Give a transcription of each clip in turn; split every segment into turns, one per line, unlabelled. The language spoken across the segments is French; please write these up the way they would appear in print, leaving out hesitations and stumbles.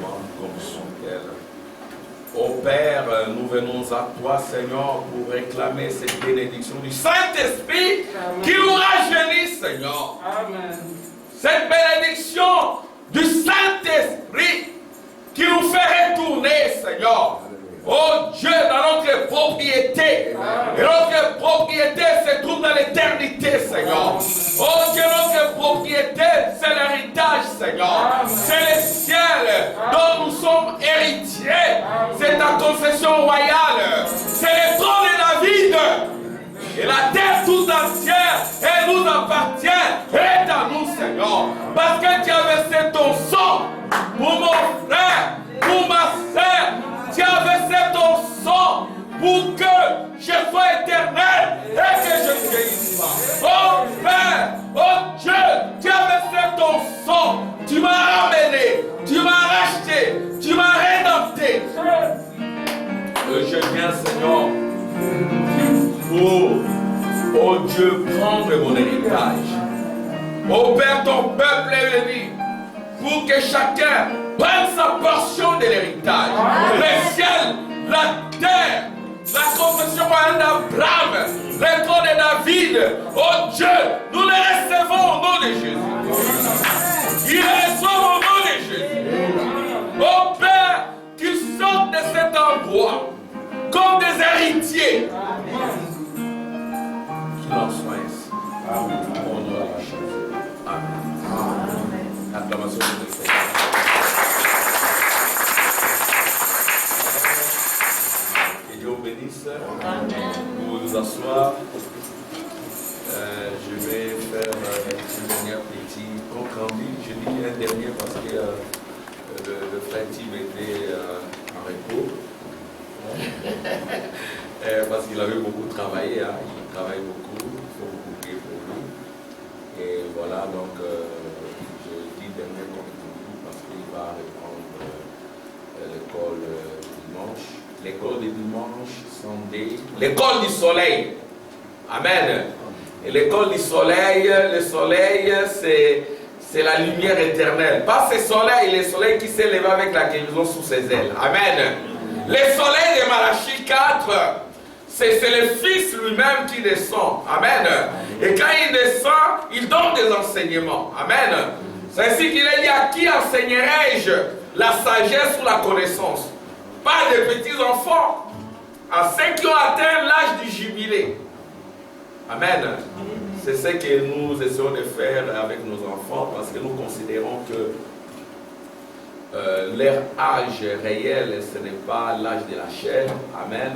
demande comme sont-elles. Ô Père, nous venons à toi, Seigneur, pour réclamer cette bénédiction du Saint-Esprit qui nous rajeunit, Seigneur. Amen. Cette bénédiction du Saint-Esprit qui nous fait retourner, Seigneur. Oh Dieu, dans notre propriété. Et notre propriété se trouve dans l'éternité, Seigneur. Oh Dieu, notre propriété, c'est l'héritage, Seigneur. C'est le ciel dont nous sommes héritiers. C'est ta confession royale. C'est le trône de David. Et la terre tout entière, elle nous appartient. Et à nous, Seigneur. Parce que tu as versé ton sang pour mon frère, pour ma sœur. Tu as versé ton sang pour que je sois éternel et que je ne vieillisse pas. Oh Père, oh Dieu, tu as versé ton sang. Tu m'as ramené, tu m'as racheté, tu m'as rédempté. Je viens, Seigneur, pour, oh Dieu, prendre mon héritage. Oh Père, ton peuple est venu pour que chacun prenne sa portion de l'héritage. Le ciel, la terre, la confession royale d'Abraham, le trône de David. Oh Dieu, nous les recevons au nom de Jésus. Ils les reçoivent au nom de Jésus. Oh Père, qu'ils sortent de cet endroit comme des héritiers. Qu'il en soit ainsi. Au nom de Jésus. Amen. Acclamation de Seigneur. Que Dieu vous bénisse. Vous vous asseoir. Je vais faire une dernière petite compte rendu. Je dis un dernier parce que le frère Tim était en repos. Parce qu'il avait beaucoup travaillé. Hein. Il travaille beaucoup. Il faut beaucoup prier pour lui. Et voilà, donc je dis dernier compte rendu parce qu'il va reprendre l'école du dimanche. L'école du dimanche, Sunday. L'école du soleil. Amen. Et l'école du soleil, le soleil, c'est la lumière éternelle. Pas ce soleil, le soleil qui s'est levé avec la guérison sous ses ailes. Amen. Le soleil de Malachie 4, c'est le Fils lui-même qui descend. Amen. Et quand il descend, il donne des enseignements. Amen. C'est ainsi qu'il est dit: à qui enseignerai-je la sagesse ou la connaissance? Pas des petits enfants, à ceux qui ont atteint l'âge du jubilé. Amen. C'est ce que nous essayons de faire avec nos enfants parce que nous considérons que leur âge réel, ce n'est pas l'âge de la chair. Amen.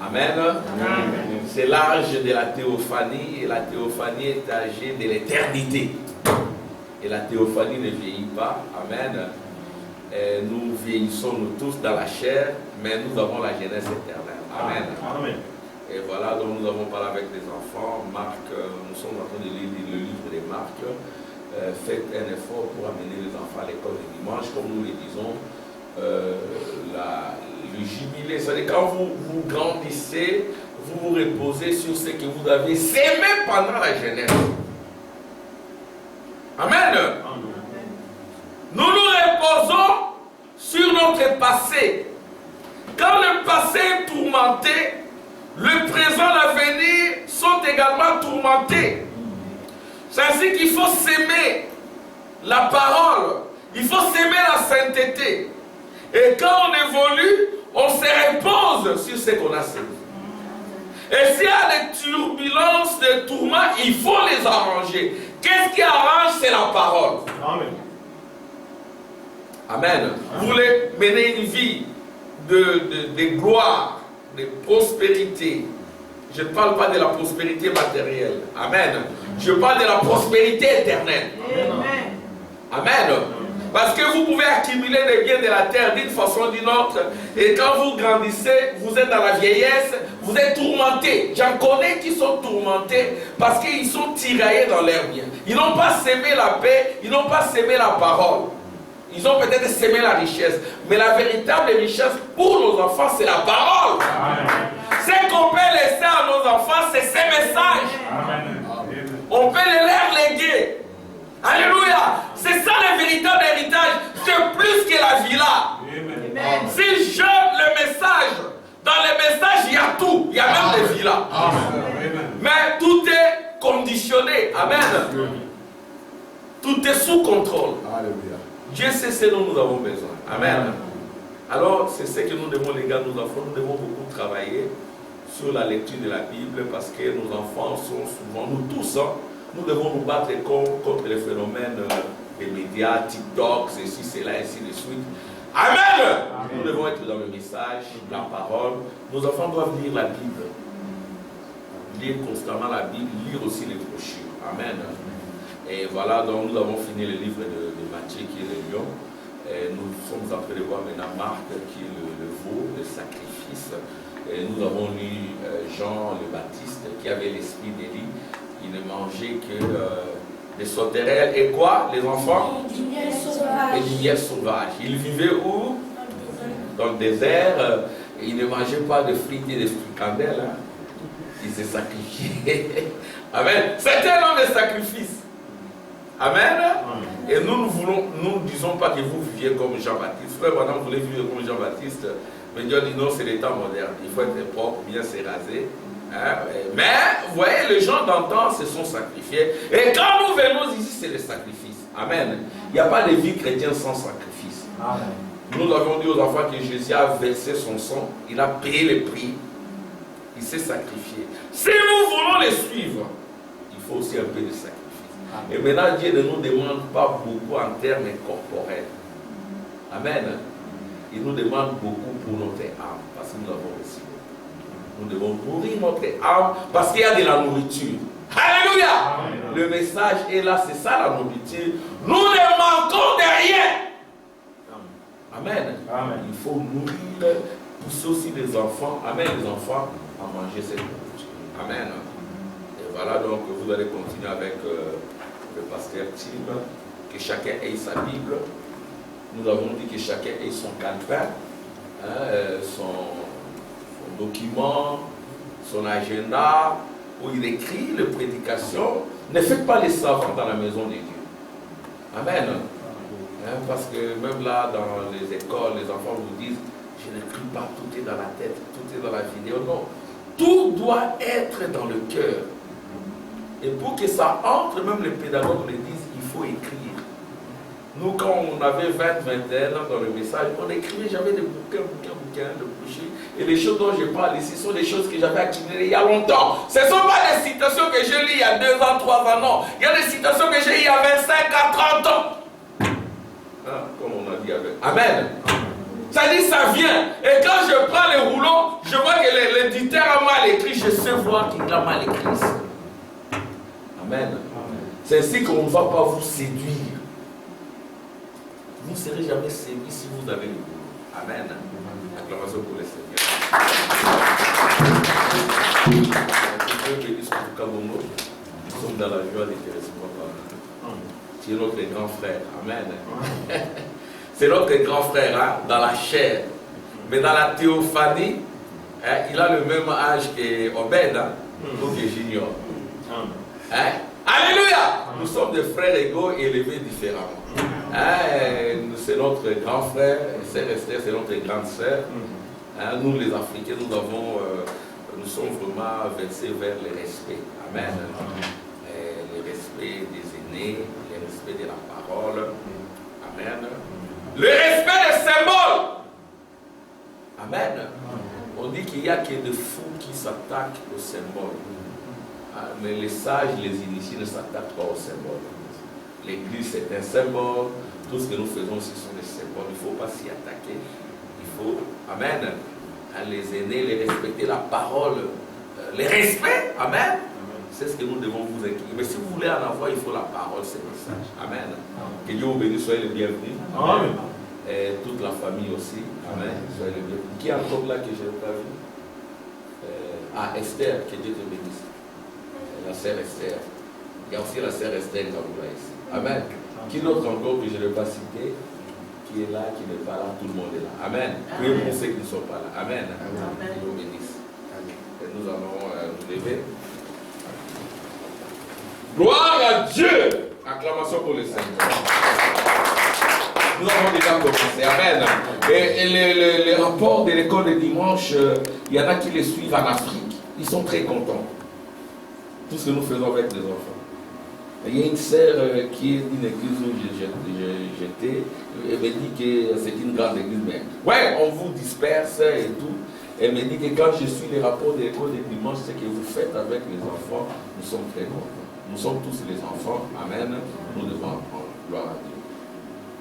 Amen. Amen. C'est l'âge de la théophanie et la théophanie est âgée de l'éternité. Et la théophanie ne vieillit pas. Amen. Et nous vieillissons nous tous dans la chair, mais nous avons la jeunesse éternelle. Amen. Amen. Et voilà, donc nous avons parlé avec les enfants. Marc, nous sommes en train de lire le livre de Marc. Faites un effort pour amener les enfants à l'école du dimanche, comme nous le disons. Le jubilé, c'est-à-dire quand vous grandissez, vous vous reposez sur ce que vous avez sémé pendant la jeunesse. Amen. Nous nous reposons sur notre passé. Quand le passé est tourmenté, le présent, l'avenir sont également tourmentés. C'est ainsi qu'il faut s'aimer la parole. Il faut s'aimer la sainteté. Et quand on évolue, on se repose sur ce qu'on a sémé. Et s'il y a des turbulences, des tourments, il faut les arranger. Qu'est-ce qui arrange? C'est la parole. Amen. Amen. Vous voulez mener une vie de gloire, de prospérité. Je ne parle pas de la prospérité matérielle. Amen. Je parle de la prospérité éternelle. Amen. Amen. Parce que vous pouvez accumuler les biens de la terre d'une façon ou d'une autre. Et quand vous grandissez, vous êtes dans la vieillesse, vous êtes tourmentés. J'en connais qui sont tourmentés parce qu'ils sont tiraillés dans leurs biens. Ils n'ont pas sémé la paix, ils n'ont pas sémé la parole. Ils ont peut-être sémé la richesse. Mais la véritable richesse pour nos enfants, c'est la parole. Amen. Ce qu'on peut laisser à nos enfants, c'est ces messages. Amen. On peut les leur léguer. Alléluia. C'est ça le véritable héritage. C'est plus que la Alléluia. Mais tout est conditionné. Amen. Tout est sous contrôle.
Alléluia.
Dieu sait ce dont nous avons besoin. Amen. Alors, c'est ce que nous devons, les gars, nos enfants, nous devons beaucoup travailler sur la lecture de la Bible parce que nos enfants sont souvent, nous tous, nous devons nous battre contre les phénomènes des médias, TikTok, ceci, cela, ainsi de suite. Amen. Nous devons être dans le message, la parole. Nos enfants doivent lire la Bible. Lire constamment la Bible, lire aussi les brochures. Amen. Et voilà, donc nous avons fini le livre de Matthieu qui est le lion. Et nous sommes en train de voir maintenant Marc qui est le veau, le sacrifice. Et nous avons lu Jean le Baptiste qui avait l'esprit d'Élie. Il ne mangeait que des sauterelles et quoi, les enfants?
Du miel sauvage.
Et du miel sauvage. Il vivait où? Dans le désert. Et il ne mangeait pas de frites et de fricandelles. Hein. Il s'est sacrifié. Amen. C'était un homme de sacrifice. Amen. Et nous ne disons pas que vous viviez comme Jean-Baptiste. Frère, maintenant vous voulez vivre comme Jean-Baptiste. Mais Dieu dit non, c'est les temps modernes. Il faut être propre, bien se raser. Hein? Mais, vous voyez, les gens d'antan se sont sacrifiés. Et quand nous venons ici, c'est le sacrifice. Amen. Il n'y a pas de vie chrétienne sans sacrifice. Amen. Nous avons dit aux enfants que Jésus a versé son sang. Il a payé le prix. Il s'est sacrifié. Si nous voulons les suivre, il faut aussi un peu de sacrifice. Amen. Et maintenant, Dieu ne nous demande pas beaucoup en termes corporels. Amen. Il nous demande beaucoup pour notre âme, parce que nous avons reçu. Nous devons nourrir notre âme, parce qu'il y a de la nourriture. Alléluia. Amen. Le message est là, c'est ça la nourriture. Nous ne manquons de rien. Amen. Amen. Il faut nourrir, pousser aussi les enfants. Amen, les enfants, à manger cette nourriture. Amen. Et voilà, donc vous allez continuer avec le pasteur Tim, que chacun ait sa Bible. Nous avons dit que chacun ait son calepin, son document, son agenda, où il écrit les prédications. Ne faites pas les savants dans la maison de Dieu. Amen. Parce que même là, dans les écoles, les enfants vous disent, je n'écris pas, tout est dans la tête, tout est dans la vidéo. Non. Tout doit être dans le cœur. Et pour que ça entre, même les pédagogues le disent, il faut écrire. Nous, quand on avait 20-21 ans dans le message, on écrivait, j'avais des bouquins de bougies. Et les choses dont je parle ici sont des choses que j'avais accumulées il y a longtemps. Ce ne sont pas des citations que j'ai lues il y a 2 ans, 3 ans, non. Il y a des citations que j'ai lues il y a 25 à 30 ans. Hein, comme on a dit avec. Amen. Ça dit, ça vient. Et quand je prends les rouleaux, je vois que l'éditeur a mal écrit. Je sais voir qu'il a mal écrit. Amen. C'est ainsi qu'on ne va pas vous séduire. Vous ne serez jamais séduit si vous avez le boulot. Amen. Acclamation pour le Seigneur. Dieu bénisse pour Kabongo. Nous sommes dans la joie de te recevoir. Tu es notre grand frère. Amen. C'est notre grand frère hein, dans la chair. Mais dans la théophanie, hein, il a le même âge qu'Obed hein, ou que Junior. Hein? Alléluia! Nous sommes des frères égaux et élevés différemment. C'est notre grand frère, Sœur Esther, c'est notre grande sœur. Nous les Africains, nous sommes vraiment versés vers le respect. Amen. Le respect des aînés, le respect de la parole. Amen. Le respect des symboles. Amen. On dit qu'il n'y a que des fous qui s'attaquent aux symboles. Mais les sages, les initiés ne s'attaquent pas aux symboles. L'église c'est un symbole, tout ce que nous faisons ce sont des symboles, il ne faut pas s'y attaquer. Il faut, amen, les aînés, les respecter, la parole, les respects, amen. C'est ce que nous devons vous inquiéter. Mais si vous voulez en avoir, il faut la parole, c'est le message. Amen. Que Dieu vous bénisse, soyez les bienvenus. Amen. Et toute la famille aussi, amen, soyez les bienvenus. Qui est encore là que je n'ai pas vu? Esther, que Dieu te bénisse. La sœur Esther. Il y a aussi la sœur Esther Ngaboula ici. Amen. Qui d'autre encore que je n'ai pas cité, qui est là, qui n'est pas là, tout le monde est là. Amen. Priez pour ceux qui ne sont pas là. Amen. Amen. Dieu nous bénisse. Et nous allons nous lever. Gloire à Dieu. Acclamation pour le Seigneur. Nous avons déjà commencé. Amen. Et les rapports de l'école de dimanche, il y en a qui les suivent en Afrique. ils sont très contents. Tout ce que nous faisons avec les enfants. Il y a une sœur qui est d'une église où j'étais, elle me dit que c'est une grande église, mais ouais, on vous disperse et tout. Elle me dit que quand je suis les rapports de l'école de dimanche, ce que vous faites avec les enfants, nous sommes très contents. Nous sommes tous les enfants, amen. Nous devons apprendre, gloire à Dieu.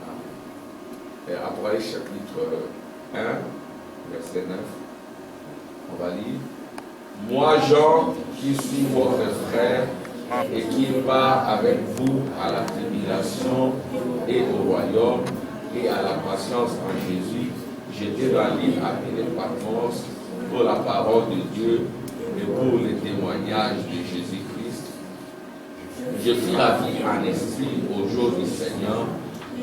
Amen. Et après, chapitre 1, verset 9, on va lire. Moi, Jean, qui suis votre frère et qui part avec vous à la tribulation et au royaume et à la patience en Jésus, j'étais dans l'île appelée Patmos pour la parole de Dieu et pour le témoignage de Jésus-Christ. Je fus ravi en esprit au jour du Seigneur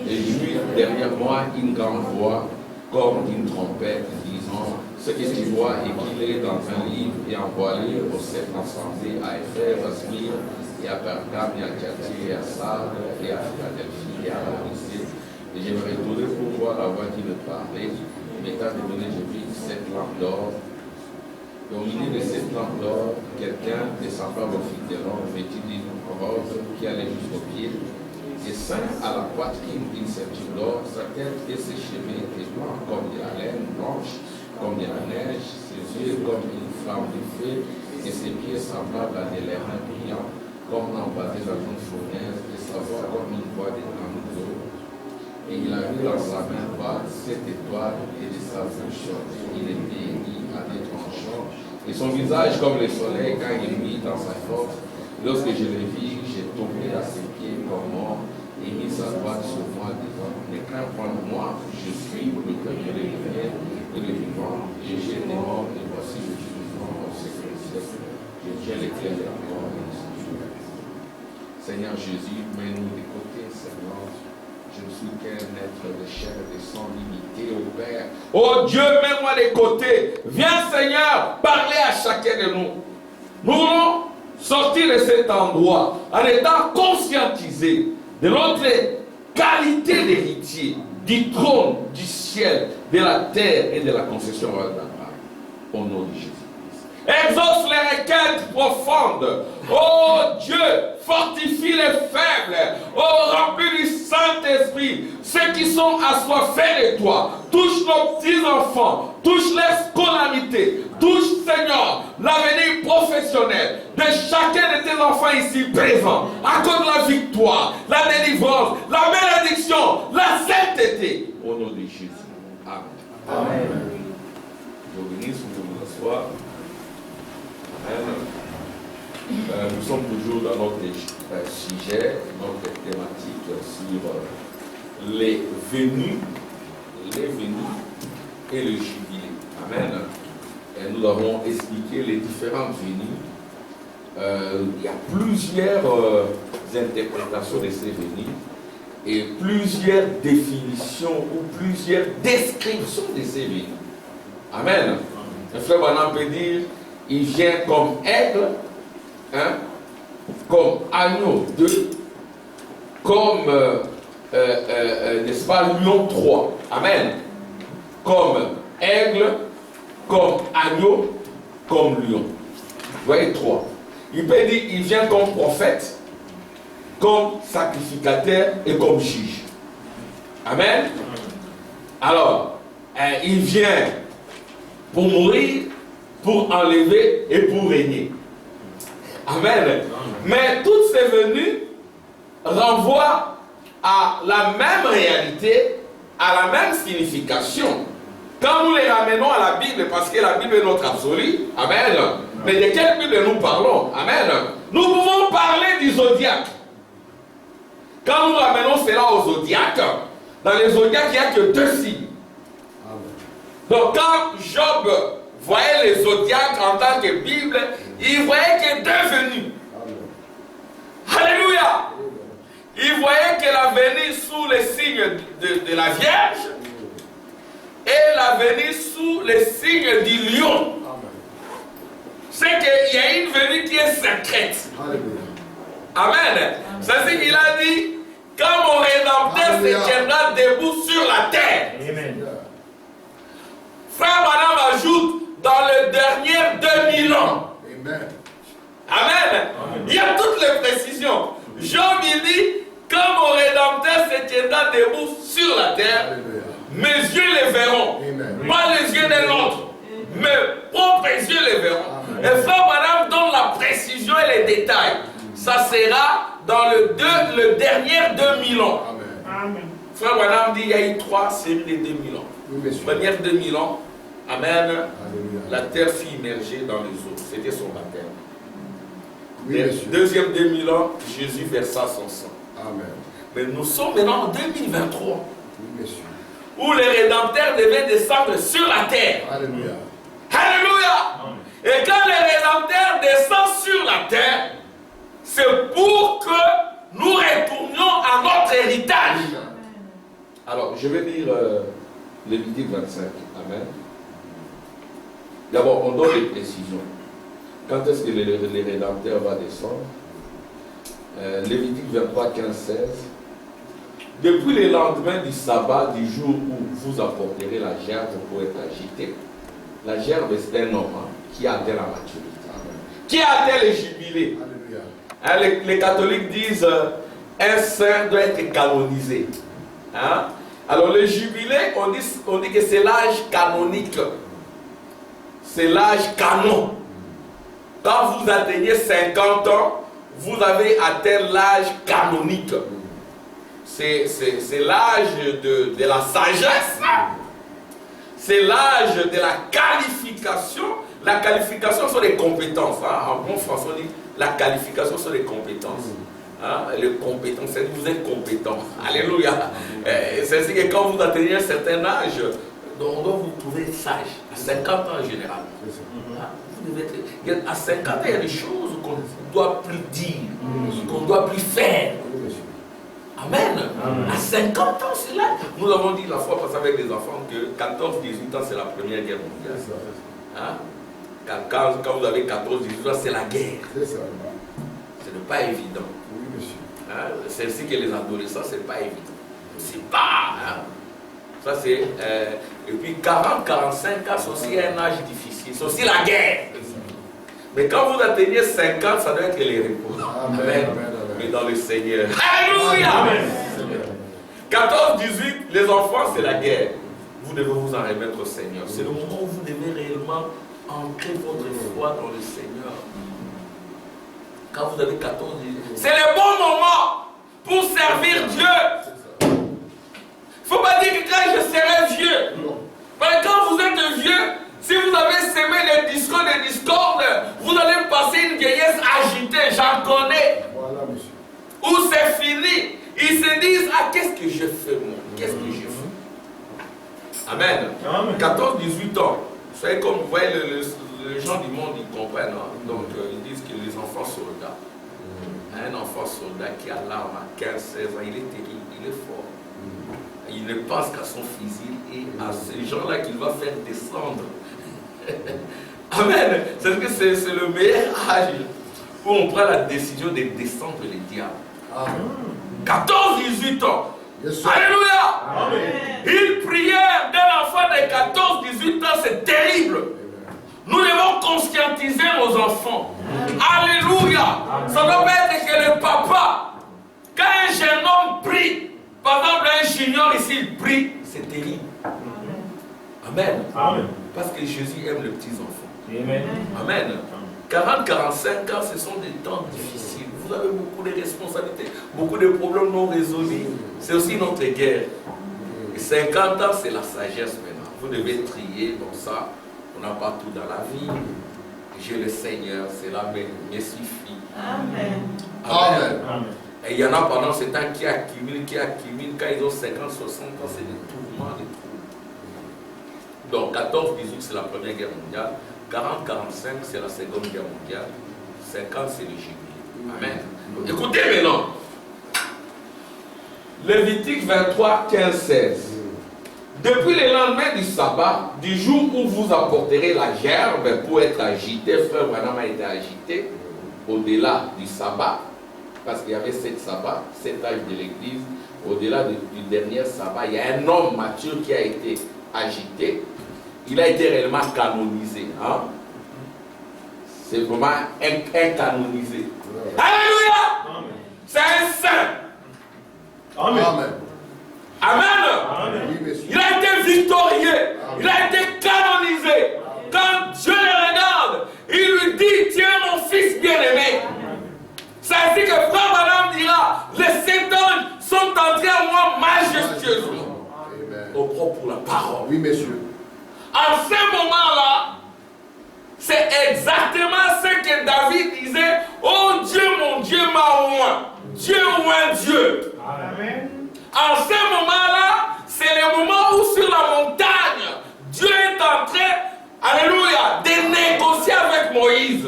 et j'eus derrière moi une grande voix comme d'une trompette disant: ce que tu vois écrit dans un livre et envoyé aux 7 assemblées à Éphèse, à Smyrne et à Pergame et à Thyatire et à Sardes et à Philadelphie et à Laodicée. Et je me retournai pour voir la voix qui me parlait. M'étant donné, je vis 7 lampes d'or. Et au milieu de 7 lampes d'or, quelqu'un descendant au fil de l'or, vêtu d'une robe qui allait jusqu'aux pieds, et ceint à la poitrine d'une ceinture d'or, sa tête et ses cheveux étaient blancs comme de la laine blanche, comme de la neige, ses yeux comme une flamme de feu, et ses pieds semblables à des lèvres brillants, comme embattés dans une fournaise, et sa voix comme une voix de grandes eaux. Et il avait dans sa main droite 7 étoiles, et de sa bouche il était mis à des tranchants, et son visage comme le soleil quand il mit dans sa force. Lorsque je le vis, j'ai tombé à ses pieds comme mort, et mis sa droite sur moi disant: ne crains point de moi, je suis le premier de lumière et le vivant, et j'ai été mort, et voici je suis vivant au siècle des siècles. Je tiens l'éclair de la mort et du Seigneur. Seigneur Jésus, mets-nous de côté, Seigneur. Je ne suis qu'un être de chair et de sang limité au Père. Oh Dieu, mets-moi de côté. Viens, Seigneur, parler à chacun de nous. Nous voulons sortir de cet endroit en étant conscientisés de notre qualité d'héritier du trône, du ciel, de la terre et de la concession royale d'Abraham. Au nom de Jésus. Exauce les requêtes profondes. Oh Dieu, fortifie les faibles. Oh, remplis du Saint-Esprit ceux qui sont assoiffés de toi. Touche nos petits-enfants. Touche les scolarités. Touche, Seigneur, l'avenir professionnel de chacun de tes enfants ici présents. Accorde la victoire, la délivrance, la bénédiction, la sainteté. Au nom de Jésus. Amen. Amen. Je vous bénis, vous asseoir. Nous sommes toujours dans notre sujet, notre thématique sur les venues et le jubilé. Amen. Et nous avons expliqué les différentes venues. Il y a plusieurs interprétations de ces venues et plusieurs définitions ou plusieurs descriptions de ces venues. Amen. Le frère Branham peut dire: il vient comme aigle, hein, comme agneau 2, comme, n'est-ce pas, lion 3. Amen. Comme aigle, comme agneau, comme lion. Vous voyez 3. Il peut dire, il vient comme prophète, comme sacrificateur et comme juge. Amen. Alors, il vient pour mourir, pour enlever et pour régner. Amen. Mais toutes ces venues renvoient à la même réalité, à la même signification. Quand nous les ramenons à la Bible, parce que la Bible est notre absolu, amen. Mais de quelle Bible nous parlons? Amen. Nous pouvons parler du zodiaque. Quand nous ramenons cela au zodiaque, dans les zodiaques, il n'y a que 2 signes. Donc quand Job voyait les zodiaques en tant que Bible, il voyait que 2 venues. Alléluia. Il voyait que la venue sous les signes de la Vierge et la venue sous les signes du lion. C'est qu'il y a une venue qui est secrète. Amen. C'est ce qu'il a dit: quand mon Rédempteur se tiendra debout sur la terre. Amen. Frère Branham ajoute: dans les derniers 2000 ans. Job il dit, quand mon Rédempteur se tiendra debout sur la terre,
Alléluia.
mes yeux les verront.
Amen.
Pas les yeux d'un autre. Mes propres yeux les verront.
Amen.
Et frère Branham donne la précision et les détails. Ça sera dans le dernier 2000 ans.
Amen.
Frère Branham dit il y a eu 3 séries de 2000 ans.
Oui, monsieur.
Première 2000 ans, Amen.
Alléluia.
La terre fut immergée dans les eaux. C'était son baptême.
Oui, monsieur.
Deuxième 2000 ans, Jésus versa son sang.
Amen.
Mais nous sommes maintenant en 2023,
Oui, monsieur.
où les rédempteurs devaient descendre sur la terre.
Alléluia.
Alléluia. Et quand les rédempteurs descendent sur la terre, c'est pour que nous retournions à notre héritage. Alors, je vais lire Lévitique 25. Amen. D'abord, on donne les précisions. Quand est-ce que les rédempteurs vont descendre? Lévitique 23, 15, 16. Depuis le lendemain du sabbat, du jour où vous apporterez la gerbe pour être agitée. La gerbe, c'est un homme qui a atteint la maturité.
Amen.
Qui a atteint les jubilés.
Alléluia.
Les catholiques disent un saint doit être canonisé. Hein? Alors le jubilé, on dit que c'est l'âge canonique. C'est l'âge canon. Quand vous atteignez 50 ans, vous avez atteint l'âge canonique. C'est l'âge de la sagesse. C'est l'âge de la qualification. La qualification sont des compétences. Hein? En bon français, on dit la qualification sont des compétences. Hein? Les compétences, c'est-à-dire que vous êtes compétent. Alléluia. C'est-à-dire que quand vous atteignez un certain âge, on doit vous trouver sage. À 50 ans en général. Hein? Vous devez être, à 50 ans, il y a des choses qu'on ne doit plus dire, qu'on ne doit plus faire. Amen. À 50 ans, c'est là. Nous avons dit la fois passée avec les enfants que 14-18 ans, c'est la Première Guerre mondiale. Hein? Quand vous avez 14-18 ans, c'est la guerre. Ce n'est pas évident.
Oui, monsieur.
Hein? C'est ainsi que les adolescents, ce n'est pas évident. C'est pas. Hein? Ça, c'est. Et puis 40-45 ans, c'est aussi un âge difficile. C'est aussi la guerre. Mais quand vous atteignez 50, ça doit être les repos.
Amen.
Amen. Mais dans le Seigneur. Alléluia. 14-18, les enfants, c'est la guerre. Vous devez vous en remettre au Seigneur. C'est le moment où vous devez réellement ancrer votre foi dans le Seigneur. Quand vous avez 14-18, c'est le bon moment pour servir Dieu. Il ne faut pas dire que quand je serai vieux. Parce que quand vous êtes vieux, si vous avez semé des discordes, vous allez passer une vieillesse agitée, j'en connais.
Voilà, monsieur.
Où c'est fini. Ils se disent, ah, qu'est-ce que je fais moi? Qu'est-ce que je fais? Amen. 14-18 ans. Vous savez, comme vous voyez, les gens du monde, ils comprennent. Hein? Donc, ils disent que les enfants soldats. Un enfant soldat qui a l'arme à 15-16 ans, il est terrible, il est fort. Il ne pense qu'à son fusil et à ces gens-là qu'il va faire descendre. Amen. C'est que c'est le meilleur âge où on prend la décision de descendre les diables. 14-18 ans.
Yes,
Alléluia.
Amen.
Une prière d'un enfant de 14-18 ans, c'est terrible. Nous devons conscientiser nos enfants. Alléluia. Ça ne doit pas être que le papa, quand un jeune homme prie, par exemple un junior ici, il prie, c'est terrible. Amen.
Amen.
Parce que Jésus aime les petits enfants.
Amen.
Amen. 40-45 ans, ce sont des temps difficiles. Vous avez beaucoup de responsabilités, beaucoup de problèmes non résolus. C'est aussi notre guerre. Et 50 ans, c'est la sagesse maintenant. Vous devez trier dans ça. On n'a pas tout dans la vie. J'ai le Seigneur, cela me suffit. Amen. Amen.
Amen.
Et il y en a pendant ce temps qui accumulent. Quand ils ont 50, 60 ans, c'est des tourments, des troubles. Donc 14-18, c'est la Première Guerre mondiale. 40-45, c'est la Seconde Guerre mondiale. 50, c'est le jubilé. Amen. Donc, écoutez maintenant. Lévitique 23, 15, 16. Depuis le lendemain du sabbat, du jour où vous apporterez la gerbe pour être agité, frère Branham a été agité, au-delà du sabbat, parce qu'il y avait 7 sabbats, 7 âges de l'église, au-delà du dernier sabbat, il y a un homme mature qui a été agité, il a été réellement canonisé. Hein? C'est vraiment un canonisé. Alléluia! c'est un saint.
Amen.
Amen.
Amen. Oui, monsieur.
Il a été victorieux.
Amen.
Il a été canonisé. Quand Dieu le regarde, il lui dit, tu es mon fils bien-aimé. C'est ainsi que frère Madame dira, les 7 anges sont entrés en moi majestueusement. Au propre pour la parole.
Oui, monsieur.
En ce moment-là, c'est exactement ce que David disait. Oh Dieu, mon Dieu m'a oint. Dieu oint Dieu.
Amen.
En ce moment-là, c'est le moment où sur la montagne, Dieu est en train, alléluia, de négocier avec Moïse.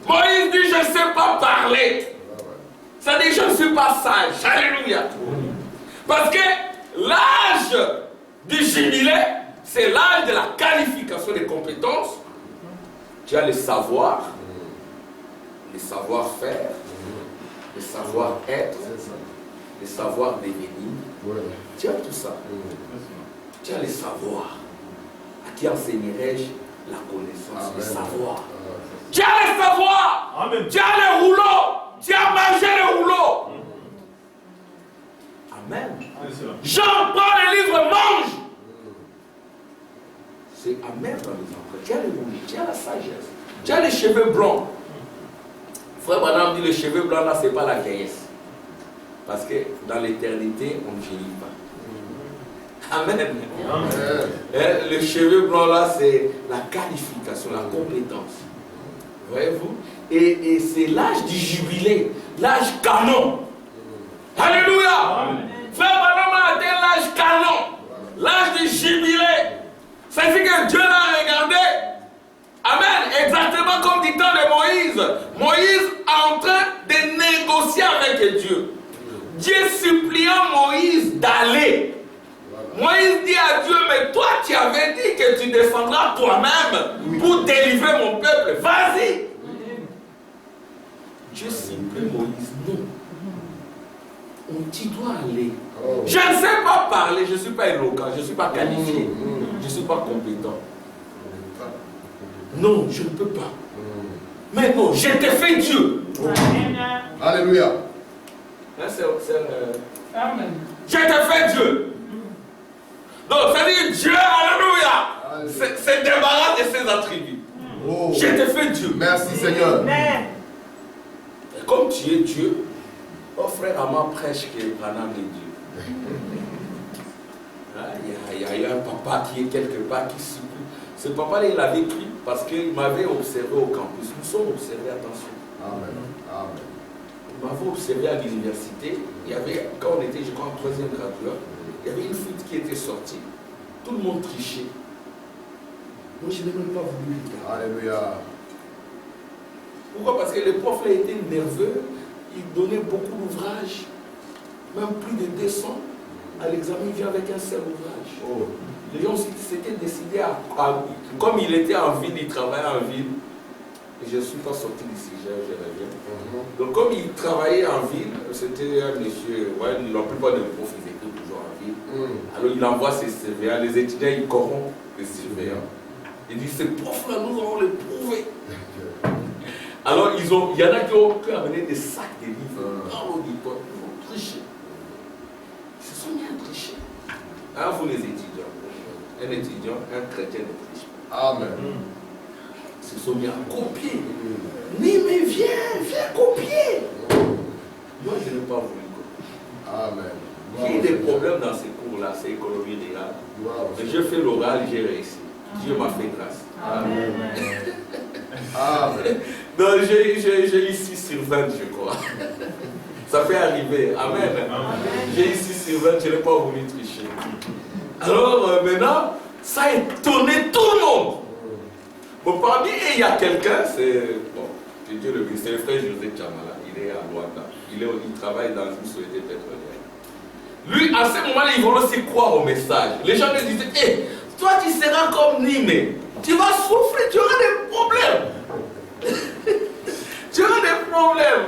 Moïse dit, je ne sais pas parler. Ça dit, je ne suis pas sage. Alléluia. Parce que l'âge du jubilé, c'est l'âge de la qualification des compétences. Tu as le savoir, le savoir-faire, le savoir-être, le savoir devenir. Tu as tout ça. Tu as le savoir. À qui enseignerai-je la connaissance, le savoir. Tu as le savoir.
Amen.
Tu as le rouleau. Tu as mangé le rouleau. Amen. Jean prend le livre, mange. C'est amen dans les enfants. Tu as le rouleau, tu as la sagesse. Tu as les cheveux blancs. Frère Madame dit, les cheveux blancs là, c'est pas la vieillesse. Parce que dans l'éternité, on ne vieillit pas. Amen. Amen. Le cheveu blanc là, c'est la qualification, la compétence. Voyez-vous? Et c'est l'âge du jubilé, l'âge canon. Alléluia. Amen. Frère Madame a atteint l'âge canon, l'âge du jubilé. Ça fait que Dieu l'a regardé. Amen. Exactement comme du temps de Moïse. Moïse est en train de négocier avec Dieu. Dieu suppliant Moïse d'aller. Moïse dit à Dieu, mais toi tu avais dit que tu descendras toi-même pour délivrer mon peuple. Vas-y. Dieu supplie Moïse, non. Tu dois aller. Je ne sais pas parler, je ne suis pas éloquent, je ne suis pas qualifié, je ne suis pas compétent. Non, je ne peux pas. Mais non, je t'ai fait Dieu.
Alléluia.
Amen. Je t'ai fait Dieu. Donc, ça dit Dieu, alléluia, c'est débarrasse de ses attributs.
Oh.
Je t'ai fait Dieu.
Merci Seigneur.
Et comme tu es Dieu, oh frère Amand prêche que Branham est Dieu. Il y a un papa qui est quelque part qui supplie. Ce papa-là, il avait écrit parce qu'il m'avait observé au campus. Nous sommes observés, attention.
Amen. Amen.
Il m'avait observé à l'université. Il y avait, quand on était, je crois, en 3e graduat, il y avait une fuite qui était sortie. Tout le monde trichait. Moi, je n'ai même pas voulu regarder.
Alléluia.
Pourquoi? Parce que le prof là était nerveux. Il donnait beaucoup d'ouvrages. Même plus de 200. À l'examen, il vient avec un seul ouvrage.
Oh.
Les gens s'étaient décidés à... Comme il était en ville, il travaillait en ville. Je ne suis pas sorti d'ici, je reviens. Donc comme il travaillait en ville, c'était un monsieur, ouais, la plupart des profs, ils étaient toujours en ville. Alors il envoie ses surveillants, les étudiants, ils corrompent les surveillants. Il dit, ces profs-là, nous allons les prouver. Alors il y en a qui ont amené des sacs de livres. Dans l'auditoire, ils ont triché. Ils se sont mis à tricher. Alors vous les étudiants, un étudiant, un chrétien ne triche pas.
Amen.
Ils se sont mis à copier. Mais viens copier. Moi, je n'ai pas voulu copier.
Amen.
J'ai eu des problèmes dans ces cours-là, c'est économie réelle. Mais j'ai fait l'oral, j'ai réussi. Dieu m'a fait grâce.
Amen. Amen.
Donc, j'ai eu 6 sur 20, je crois. Ça fait arriver. Amen. J'ai eu 6 sur 20, je n'ai pas voulu tricher. Alors, maintenant, ça a étonné tout le monde. Bon, parmi eux, il y a quelqu'un, c'est Dieu le c'est le frère José Chamala, il est à Luanda. Il travaille dans une société pétrolière. Lui, à ce moment-là, il voulait aussi croire au message. Les gens lui disaient, hey, toi tu seras comme Nimé, tu vas souffrir, tu auras des problèmes. Tu auras des problèmes.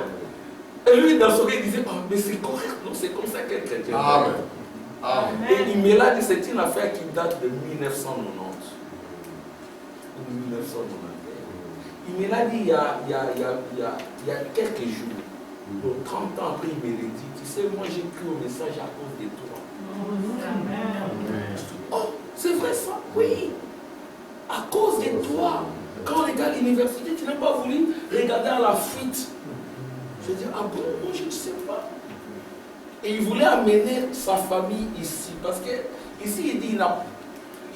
Et lui, dans son cœur, il disait, oh, mais c'est correct, non, c'est comme ça qu'un chrétien.
Amen. Amen.
Et il me l'a dit, c'est une affaire qui date de 1990. Ou 1991. Il me l'a dit il y a quelques jours. Pour 30 ans après, il me l'a dit. Tu sais, moi j'ai cru au message à cause de toi. Oh, c'est vrai ça? Oui. À cause de toi. Quand on est à l'université, tu n'as pas voulu regarder à la fuite. Je dis, ah bon, moi je ne sais pas. Et il voulait amener sa famille ici. Parce que ici, il dit,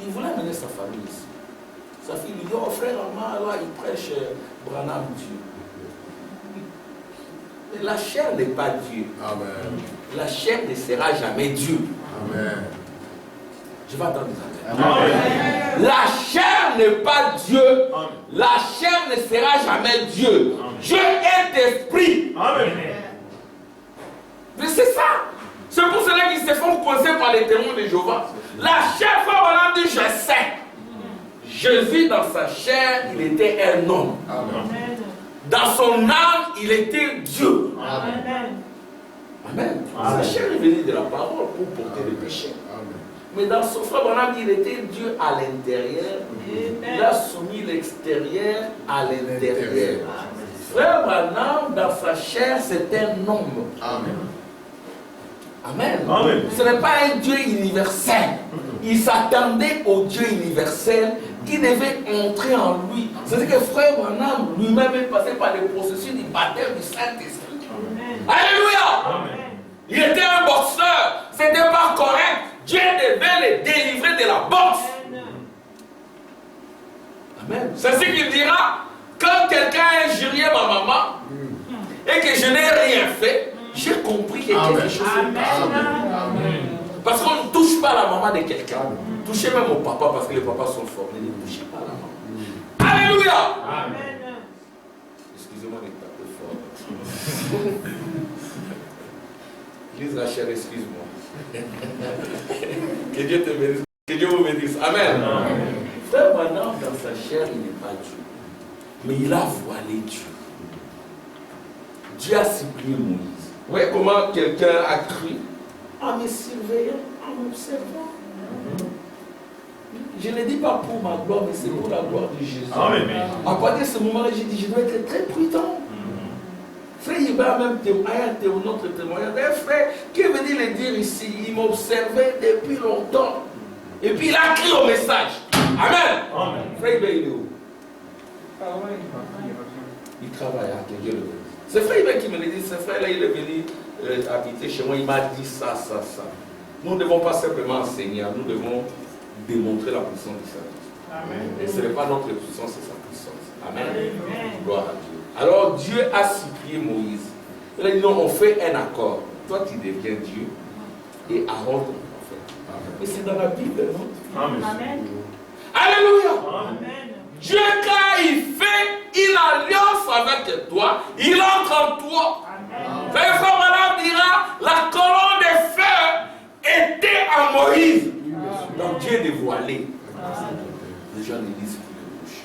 il voulait amener sa famille ici. Sa fille lui dit, oh frère Amar, là, il prêche Branham Dieu. Mais la chair n'est pas Dieu.
Amen.
La chair ne sera jamais Dieu.
Amen.
Je vais attendre des amen. Amen. La chair n'est pas Dieu. Amen. La chair ne sera jamais Dieu. Amen. Dieu est esprit. Amen. Mais c'est ça. C'est pour cela qu'ils se font causer par les témoins de Jéhovah. La chair, frère Branham dit, je sais. Jésus, dans sa chair, il était un homme. Amen. Dans son âme, il était Dieu. Amen. Amen. Sa chair est venue de la parole pour porter le péché. Amen. Mais dans son frère Branham, il était Dieu à l'intérieur. Il a soumis l'extérieur à l'intérieur. Frère Branham, dans sa chair, c'est un homme. Amen. Amen. Amen. Ce n'est pas un Dieu universel. Il s'attendait au Dieu universel qui devait entrer en lui. C'est-à-dire que frère Branham lui-même est passé par le processus du baptême du Saint-Esprit. Alléluia. Amen. Il était un boxeur. Ce n'était pas correct. Dieu devait le délivrer de la boxe. Amen. C'est ce qu'il dira quand quelqu'un a injurié ma maman et que je n'ai rien fait. J'ai compris que quelque chose se passe. Parce qu'on ne touche pas la maman de quelqu'un. Touchez même au papa parce que les papas sont forts. Ne touchez pas la maman. Alléluia. Amen. Excusez-moi de taper fort. Lise Rachel, excuse-moi. Que Dieu te bénisse. Que Dieu vous bénisse. Amen. Frère, maintenant, dans sa chair, il n'est pas Dieu. Mais il a voilé Dieu. Dieu a supplié Moïse. Vous voyez comment quelqu'un a cru? En me surveillant, en m'observant. Je ne le dis pas pour ma gloire, mais c'est pour la gloire de Jésus. Amen. À partir de ce moment-là, j'ai dit, je dois être très prudent. Frère, il va même témoigner, notre témoignage. Un frère qui est venu le dire ici, il m'observait depuis longtemps. Et puis il a crié au message. Amen. Amen. Frère, il est où? Il travaille à que Dieu le bénisse. C'est frère qui me l'a dit, ce frère-là, il est venu habiter chez moi, il m'a dit ça. Nous ne devons pas simplement enseigner, nous devons démontrer la puissance du Saint-Esprit. Et ce n'est pas notre puissance, c'est sa puissance. Amen. Amen. Gloire à Dieu. Alors Dieu a supplié Moïse. Il a dit non, on fait un accord. Toi tu deviens Dieu et Aaron ton prophète. Et c'est dans la Bible, non? Amen. Amen. Alléluia. Amen. Dieu, quand il fait une alliance avec toi, il entre en toi. Frère Branham dira, la colonne de feu était en Moïse. Donc Dieu est dévoilé. Les gens ne lisent plus le bouche.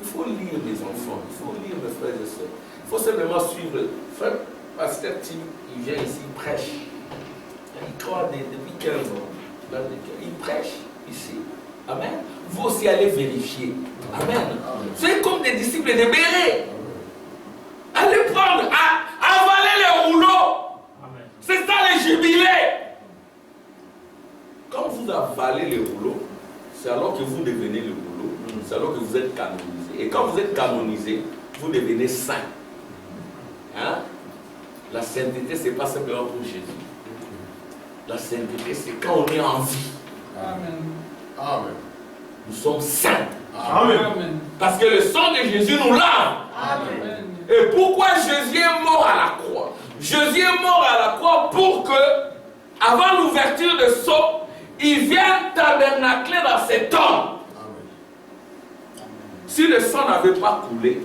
Il faut lire les enfants, il faut lire mes frères et sœurs. Il faut simplement suivre. Frère Pasteur Tim, il vient ici, il prêche. Il croit depuis 15 ans. Il prêche ici. Amen. Vous aussi allez vérifier. Amen. C'est comme des disciples de Béret. Allez prendre, avaler les rouleaux. C'est ça les jubilés. Quand vous avalez les rouleaux, c'est alors que vous devenez le rouleau. C'est alors que vous êtes canonisé. Et quand vous êtes canonisé, vous devenez saint. Hein? La sainteté, ce n'est pas simplement pour Jésus. La sainteté, c'est quand on est en vie. Amen. Amen. Nous sommes saints. Amen. Parce que le sang de Jésus nous lave. Amen. Et pourquoi Jésus est mort à la croix? Jésus est mort à la croix pour que, avant l'ouverture de sceau, il vienne tabernacler dans cet homme. Amen. Si le sang n'avait pas coulé,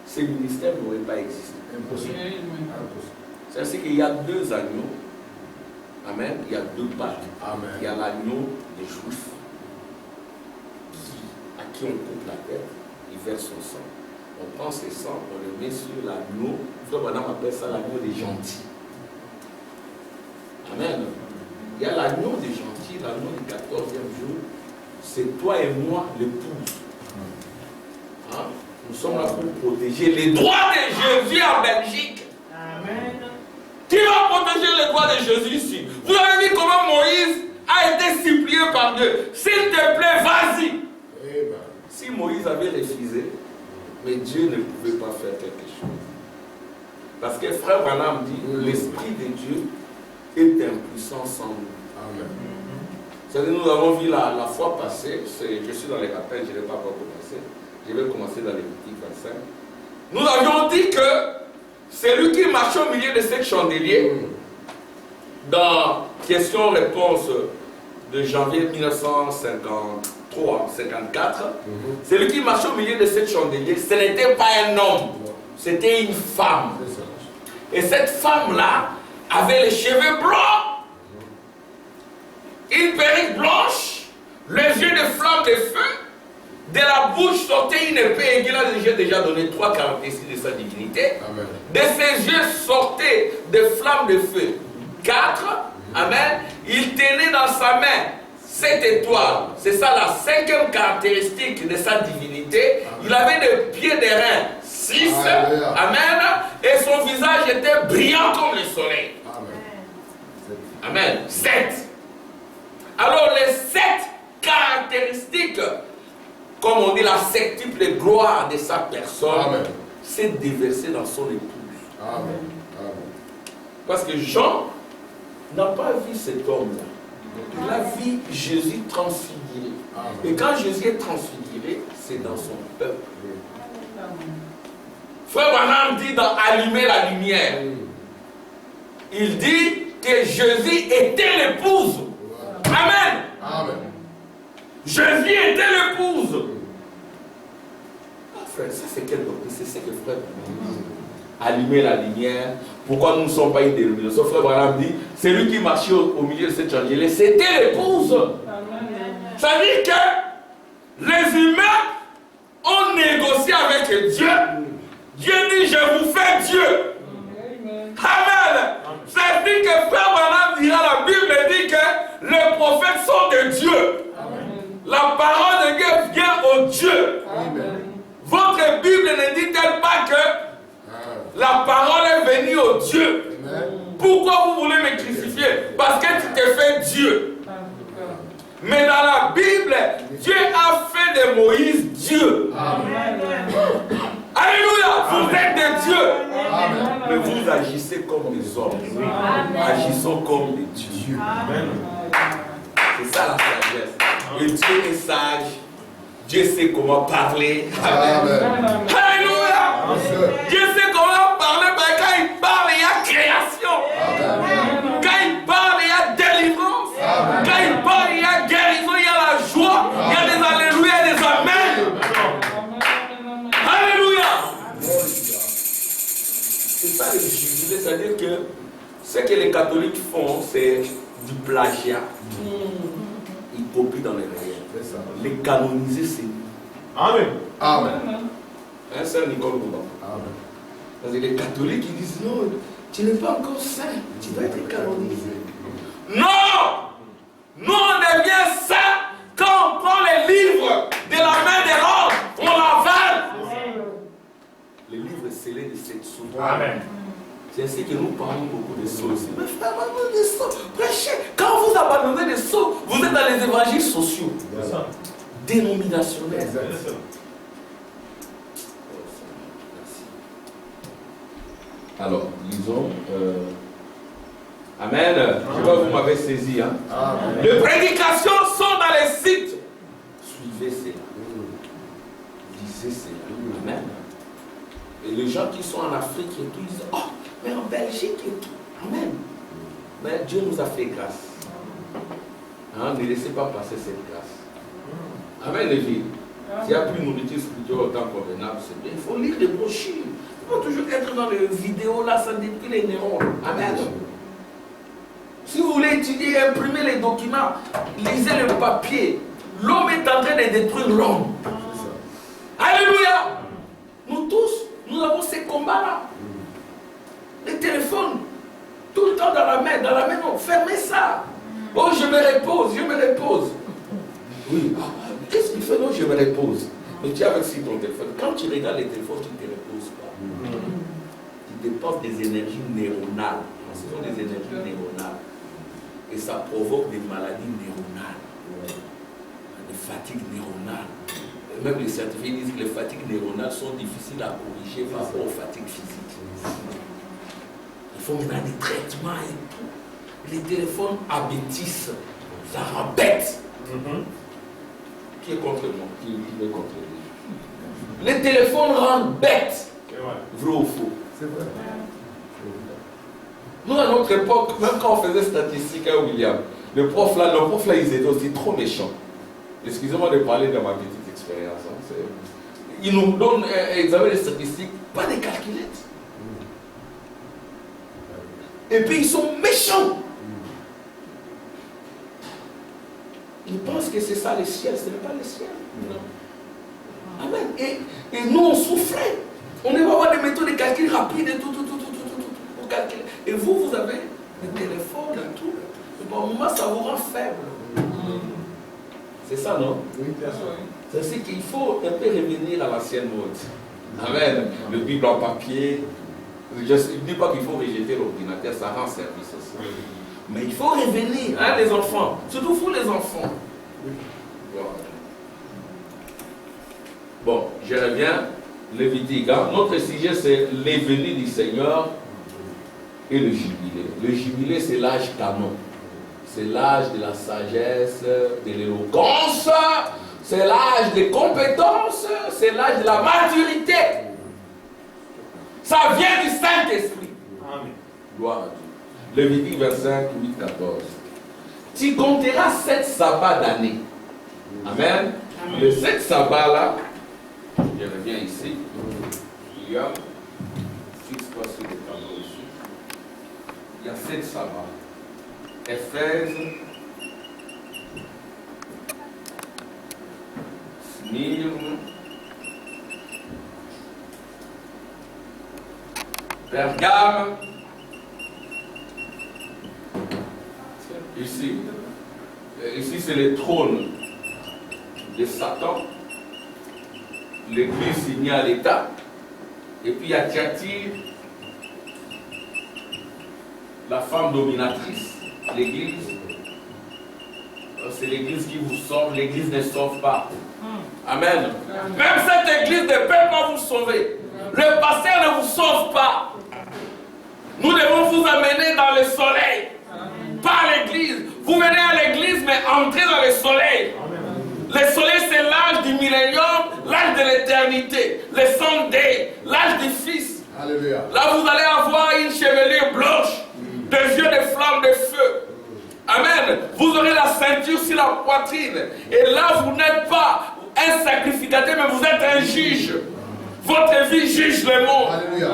ce ministère n'aurait pas existé. Impossible. C'est ainsi qu'il y a deux agneaux. Amen. Il y a deux Pâques. Amen. Il y a l'agneau des Juifs à qui on coupe la tête, il verse son sang. On prend ce sang, on le met sur l'agneau. Frère Branham appelle ça l'agneau des gentils. Amen. Il y a l'agneau des gentils, l'agneau du 14e jour. C'est toi et moi, l'épouse. Hein? Nous sommes là pour protéger les droits de Jésus en Belgique. Qui va protéger les doigts de Jésus ici? Vous avez vu comment Moïse a été supplié par Dieu. S'il te plaît, vas-y. Si Moïse avait refusé, mais Dieu ne pouvait pas faire quelque chose. Parce que frère Branham dit, l'Esprit de Dieu est impuissant sans nous. Amen. C'est-à-dire, nous avons vu la fois passée, je suis dans les rappels, je ne vais pas encore commencer. Je vais commencer dans Lévitique 25. Nous avions dit que c'est lui qui marchait au milieu de ces chandeliers dans question-réponse de janvier 1953-54. C'est lui qui marchait au milieu de ces chandeliers. Ce n'était pas un homme, c'était une femme. Et cette femme-là avait les cheveux blancs, une perruque blanche, les yeux de flamme de feu. De la bouche sortait une épée aiguë. J'ai déjà donné 3 caractéristiques de sa divinité. Amen. De ses yeux sortaient des flammes de feu. 4. Amen. Il tenait dans sa main 7 étoiles. C'est ça la 5e caractéristique de sa divinité. Amen. Il avait des pieds d'airain. 6. Amen. Et son visage était brillant comme le soleil. Amen. Amen. 7. Alors les 7 caractéristiques, comme on dit, la septuple gloire de sa personne, s'est déversée dans son épouse. Amen. Amen. Parce que Jean n'a pas vu cet homme-là. Il a vu Jésus transfiguré. Amen. Et quand Jésus est transfiguré, c'est dans son peuple. Frère Branham dit dans Allumer la lumière, il dit que Jésus était l'épouse. Amen. Amen. Jésus était l'épouse. Ah, frère, ça c'est quel doctrine? C'est ce que frère Allumer la lumière. Pourquoi nous ne sommes pas une dénomination? Frère Branham dit, c'est lui qui marchait au milieu de cette chandelier. C'était l'épouse. Ça veut dire que les humains ont négocié avec Dieu. Dieu dit, je vous fais Dieu. Amen. Ça veut dire que frère Branham dira, la Bible dit que les prophètes sont de Dieu. La parole de Dieu vient au Dieu. Amen. Votre Bible ne dit-elle pas que la parole est venue au Dieu? Amen. Pourquoi vous voulez me crucifier? Parce que tu t'es fait Dieu. Mais dans la Bible, Dieu a fait de Moïse Dieu. Amen. Alléluia. Vous êtes des dieux. Amen. Mais vous agissez comme des hommes. Agissons comme des dieux. Amen. C'est ça la sagesse. Et Dieu est sage. Dieu sait comment parler. Amen. Alléluia. Dieu sait comment parler. Quand il parle, il y a création. Amen. Quand il parle, il y a délivrance. Amen. Quand il parle, il y a guérison, il y a la joie. Amen. Il y a des alléluia et des amen. Alléluia. C'est ça le jubilé. C'est-à-dire que ce que les catholiques font, c'est du plagiat. Ils copient dans les réels. Les canoniser, c'est nous. Amen. Amen. Hein, c'est Nicole Bouba. Amen. Parce que les catholiques, ils disent non, tu n'es pas encore saint, tu dois être canonisé. Non! Nous, on devient saint quand on prend les livres de la main des rois, on l'avale. Les livres scellés de cette source. Amen. C'est ainsi que nous parlons beaucoup de sceaux aussi. Mais frère, abandonnez des sceaux. Prêchez. Quand vous abandonnez des sceaux, vous êtes dans les évangiles sociaux. Dénominationnels. Alors, lisons. Amen. Je vois que vous m'avez saisi. Hein? Les prédications sont dans les sites. Suivez cela. Lisez cela. Amen. Et les gens qui sont en Afrique et tout, ils disent, oh, mais en Belgique et tout. Amen. Mais Dieu nous a fait grâce. Hein, ne laissez pas passer cette grâce. Amen, les filles. S'il n'y a plus de nourriture spirituelle autant convenable, c'est bien. Il faut lire des brochures. Il faut toujours être dans les vidéos là, ça détruit les neurones. Amen. Si vous voulez étudier, imprimer les documents, lisez le papier. L'homme est en train de détruire l'homme. Alléluia. Nous tous, nous avons ces combats-là. Les téléphones, tout le temps dans la main, non, fermez ça. Oh, je me repose, je me repose. Oui, qu'est-ce qu'il fait? Non, je me repose. Mais tu es avec si ton téléphone. Quand tu regardes les téléphones, tu ne te reposes pas. Tu dépenses des énergies neuronales en Ce sont des énergies neuronales. Et ça provoque des maladies neuronales. Des fatigues neuronales. Même les scientifiques disent que les fatigues neuronales sont difficiles à corriger par rapport aux fatigues physiques. Il faut maintenant des traitements et tout. Les téléphones abêtissent. Ça rend bête. Qui est contre moi? Qui est contre lui? Les téléphones rendent bête. Vrai ou faux?
C'est vrai.
Nous, à notre époque, même quand on faisait statistique à William, le prof là, ils étaient aussi trop méchants. Excusez-moi de parler de ma petite expérience. Hein, ils nous donnent un examen de statistiques, pas des calculettes. Et puis ils sont méchants. Ils pensent que c'est ça le ciel, ce n'est pas le ciel. Non. Amen. Et nous, on souffrait. On devait avoir des méthodes de calcul rapides et tout, pour calculer. Et vous avez des téléphones et tout. Et par moment, ça vous rend faible. C'est ça, non?
Oui, bien sûr.
C'est ce qu'il faut un peu revenir à l'ancienne mode. Amen. Le Bible en papier. Je ne dis pas qu'il faut rejeter l'ordinateur, ça rend service aussi. Mais il faut revenir, hein, les enfants. Surtout vous, les enfants. Bon, je reviens. Lévitique. Hein. Notre sujet, c'est les venues du Seigneur et le jubilé. Le jubilé, c'est l'âge canon. C'est l'âge de la sagesse, de l'éloquence. C'est l'âge des compétences. C'est l'âge de la maturité. Ça vient du Saint-Esprit. Amen. Gloire à Dieu. Lévitique 25, 8, 14. Tu compteras 7 sabbats d'année. Amen. Amen. Le 7 sabbats là, je reviens ici. Il y a, fixe-toi sur le tableau ici. Il y a 7 sabbats. Éphèse, Smyrne, Pergame, ici c'est le trône de Satan, l'église signée à l'État, et puis il y a Thyatire, la femme dominatrice, l'église. C'est l'église qui vous sauve, l'église ne sauve pas. Amen. Même cette église ne peut pas vous sauver. Le pasteur ne vous sauve pas. Nous devons vous amener dans le soleil. Pas à l'église. Vous venez à l'église, mais entrez dans le soleil. Le soleil, c'est l'âge du millénium, l'âge de l'éternité, le Sunday, l'âge du Fils.
Alléluia.
Là, vous allez avoir une chevelure blanche, des yeux de flammes de feu. Amen. Vous aurez la ceinture sur la poitrine. Et là, vous n'êtes pas un sacrificateur, mais vous êtes un juge. Votre vie juge le monde.
Alléluia.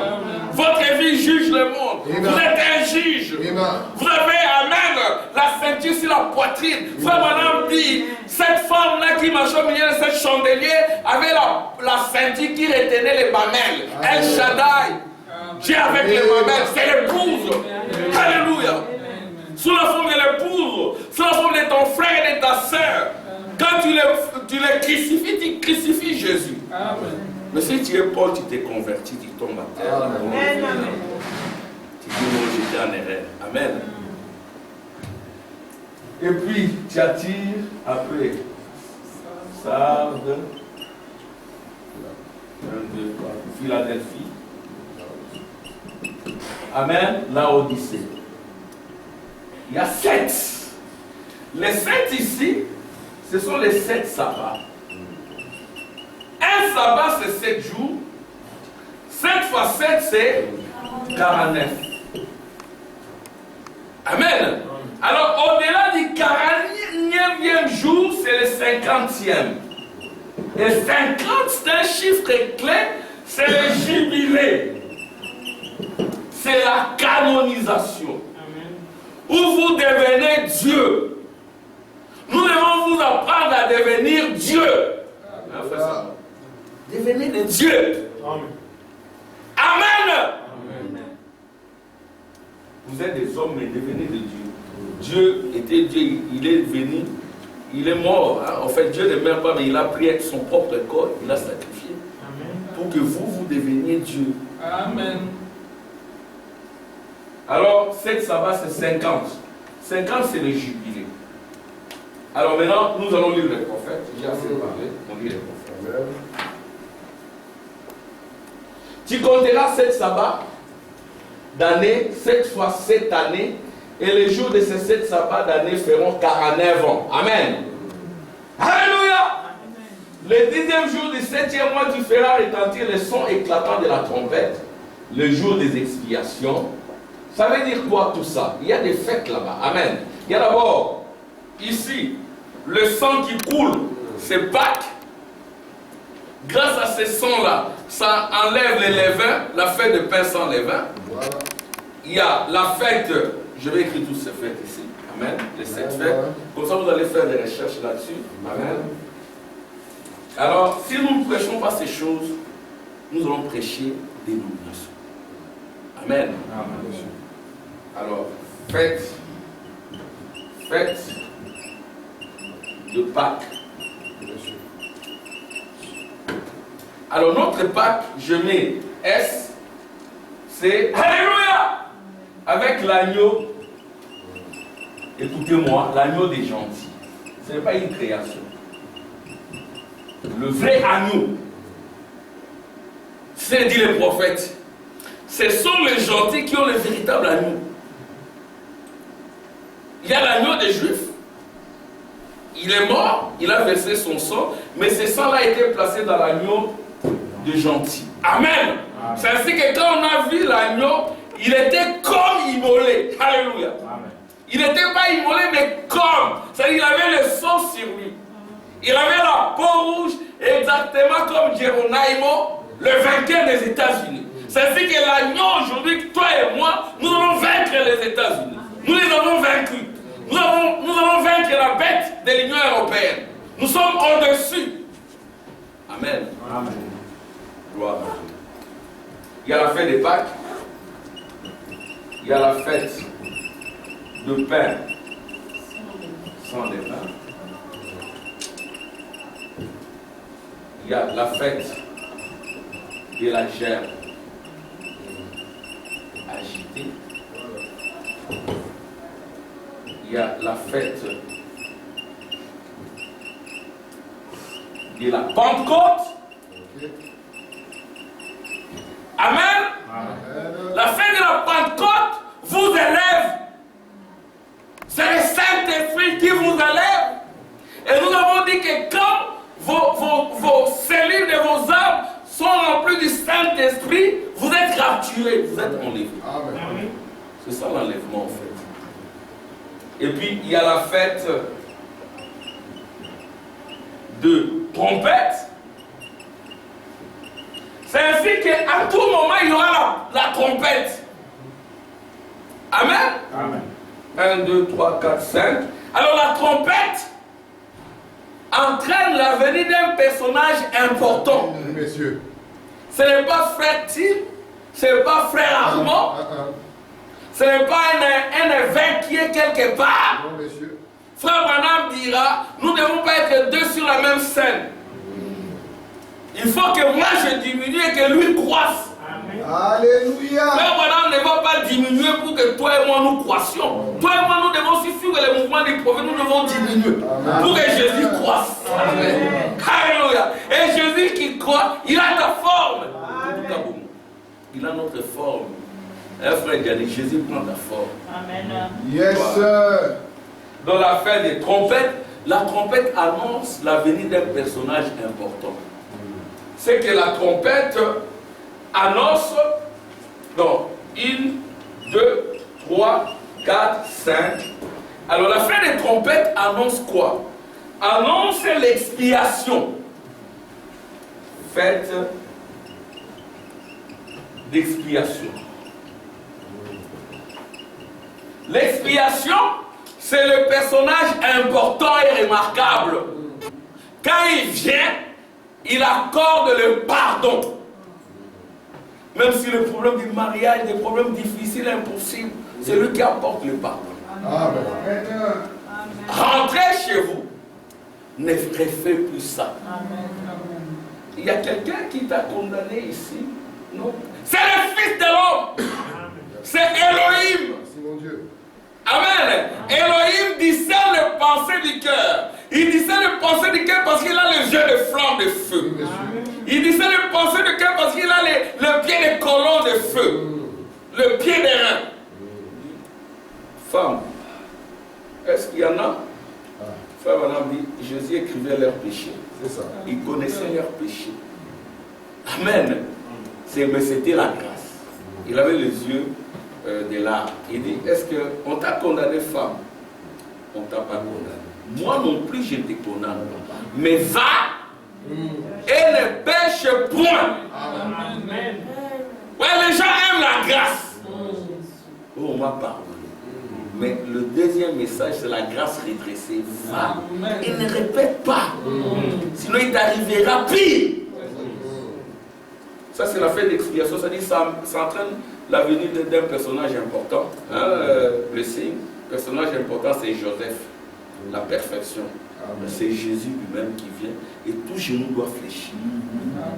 Votre vie juge le monde.
Amen.
Vous êtes un juge.
Amen.
Vous avez, amen, la ceinture sur la poitrine. Frère Madame dit, cette femme-là qui marchait au milieu de cette chandelier avait la ceinture qui retenait les mamelles. El Shaddai. Dieu avec les mamelles, c'est l'épouse. Alléluia. Sous la forme de l'épouse, sous la forme de ton frère et de ta soeur. Quand tu les crucifies, tu crucifies Jésus. Amen. Mais si tu es Paul, tu t'es converti, tu tombes à terre. Amen. Tu dis non, j'étais en erreur. Amen. Et puis, tu attires après. Sardes. 1, 2, 3. Philadelphie. Amen. Laodicée. Il y a 7. Les 7 ici, ce sont les 7 sabbats. Un sabbat, c'est 7 jours. 7 fois 7, c'est 49. Amen. Alors, au-delà du 49e jour, c'est le 50e. Et 50, c'est un chiffre clé, c'est le jubilé. C'est la canonisation. Où vous devenez Dieu. Nous devons vous apprendre à devenir Dieu. Devenez des dieux. Amen. Amen. Vous êtes des hommes, mais devenez des dieux. Dieu était Dieu, il est venu, il est mort. Hein. En fait, Dieu ne meurt pas, mais il a pris son propre corps, il a sacrifié. Amen. Pour que vous deveniez Dieu. Amen. Alors, 7 sabbats, c'est 50. 50, c'est le jubilé. Alors maintenant, nous allons lire les prophètes. J'ai assez parlé. On lit les prophètes. Tu compteras 7 sabbats d'année, 7 fois 7 années, et les jours de ces 7 sabbats d'année feront 49 ans. Amen. Alléluia. Le 10e jour du 7e mois, tu feras retentir le son éclatant de la trompette, le jour des expiations. Ça veut dire quoi tout ça? Il y a des fêtes là-bas. Amen. Il y a d'abord, ici, le sang qui coule, c'est Pâques. Grâce à ce sang-là, ça enlève les levains, la fête de pain sans levain. Voilà. Il y a la fête, je vais écrire toutes ces fêtes ici. Amen. Les 7 fêtes. Comme ça, vous allez faire des recherches là-dessus. Amen. Alors, si nous ne prêchons pas ces choses, nous allons prêcher des nominations. Amen. Amen. Alors, fête de Pâques. Alors, notre Pâques, je mets S, c'est Alléluia! Avec l'agneau, écoutez-moi, l'agneau des gentils. Ce n'est pas une création. Le vrai agneau, c'est dit les prophètes. Ce sont les gentils qui ont le véritable agneau. Il y a l'agneau des Juifs. Il est mort, il a versé son sang, mais ce sang-là a été placé dans l'agneau des gentils. Amen. C'est ainsi que quand on a vu l'agneau, il était comme immolé. Alléluia. Amen. Il n'était pas immolé, mais comme. C'est-à-dire qu'il avait le sang sur lui. Il avait la peau rouge, exactement comme Geronimo, le vainqueur des États-Unis. C'est ainsi que l'agneau aujourd'hui, toi et moi, nous allons vaincre les États-Unis. Nous les avons vaincus. Nous allons vaincre la bête de l'Union européenne. Nous sommes au-dessus. Amen. Amen. Gloire à Dieu. Il y a la fête des Pâques. Il y a la fête de pain sans levain. Il y a la fête de la gerbe agitée. Il y a la fête de la Pentecôte. Amen. Amen. La fête de la Pentecôte vous élève. C'est le Saint-Esprit qui vous élève. Et nous avons dit que quand vos cellules de vos âmes sont remplies du Saint-Esprit, vous êtes capturés, vous êtes enlevés. Amen. C'est ça l'enlèvement en fait. Et puis il y a la fête de trompette. C'est ainsi qu'à tout moment il y aura la trompette. Amen. Amen. 1, 2, 3, 4, 5. Alors la trompette entraîne la venue d'un personnage important.
Messieurs.
Ce n'est pas frère Tim, ce n'est pas frère Armand, ce n'est pas un évêque qui est quelque part.
Non, messieurs.
Frère Branham dira, nous ne devons pas être deux sur la même scène. Il faut que moi je diminue et que lui croisse.
Alléluia.
Frère Branham ne va pas diminuer pour que toi et moi nous croissions. Toi et moi nous devons suivre les mouvements des prophètes, nous devons diminuer. Amen. Pour que Jésus croisse. Amen. Alléluia. Et Jésus qui croit, il a ta forme. Amen. Il a notre forme. Frère Yannick, Jésus prend ta forme. Amen.
Yes, sir.
Dans la fête des trompettes, la trompette annonce la venue d'un personnage important. C'est que la trompette annonce, donc 1, 2, 3, 4, 5. Alors la fête des trompettes annonce quoi? Annonce l'expiation. Fête d'expiation. L'expiation, c'est le personnage important et remarquable. Quand il vient, il accorde le pardon. Même si le problème du mariage, des problèmes difficiles, impossibles, c'est lui qui apporte le pardon. Amen. Rentrez chez vous. Ne refaites plus ça. Amen. Il y a quelqu'un qui t'a condamné ici? Non. C'est le Fils de l'homme. c'est Elohim.
Merci mon Dieu.
Amen. Elohim discerne les pensées du cœur. Il discerne les pensées du cœur parce qu'il a les yeux de flamme de feu. Il discerne les pensées du cœur parce qu'il a le pied des colons de feu. Le pied des reins. Femme, est-ce qu'il y en a? Frère Madame dit, Jésus écrivait leurs péchés.
C'est ça.
Il connaissait leurs péchés. Amen. Mais c'était la grâce. Il avait les yeux de larmes. Il dit, est-ce qu'on t'a condamné, femme? On ne t'a pas condamné. Moi non plus, je te condamne. Mais va et ne pêche point.
Amen.
Ouais, les gens aiment la grâce. Oh, on m'a pardonné. Mais le deuxième message, c'est la grâce redressée. Va et ne répète pas. Sinon, il t'arrivera pire. Ça, c'est la fin d'expiation. Ça dit, ça entraîne la venue d'un personnage important. Hein, le signe, personnage important, c'est Joseph. La perfection. C'est Jésus lui-même qui vient. Et tout genou doit fléchir.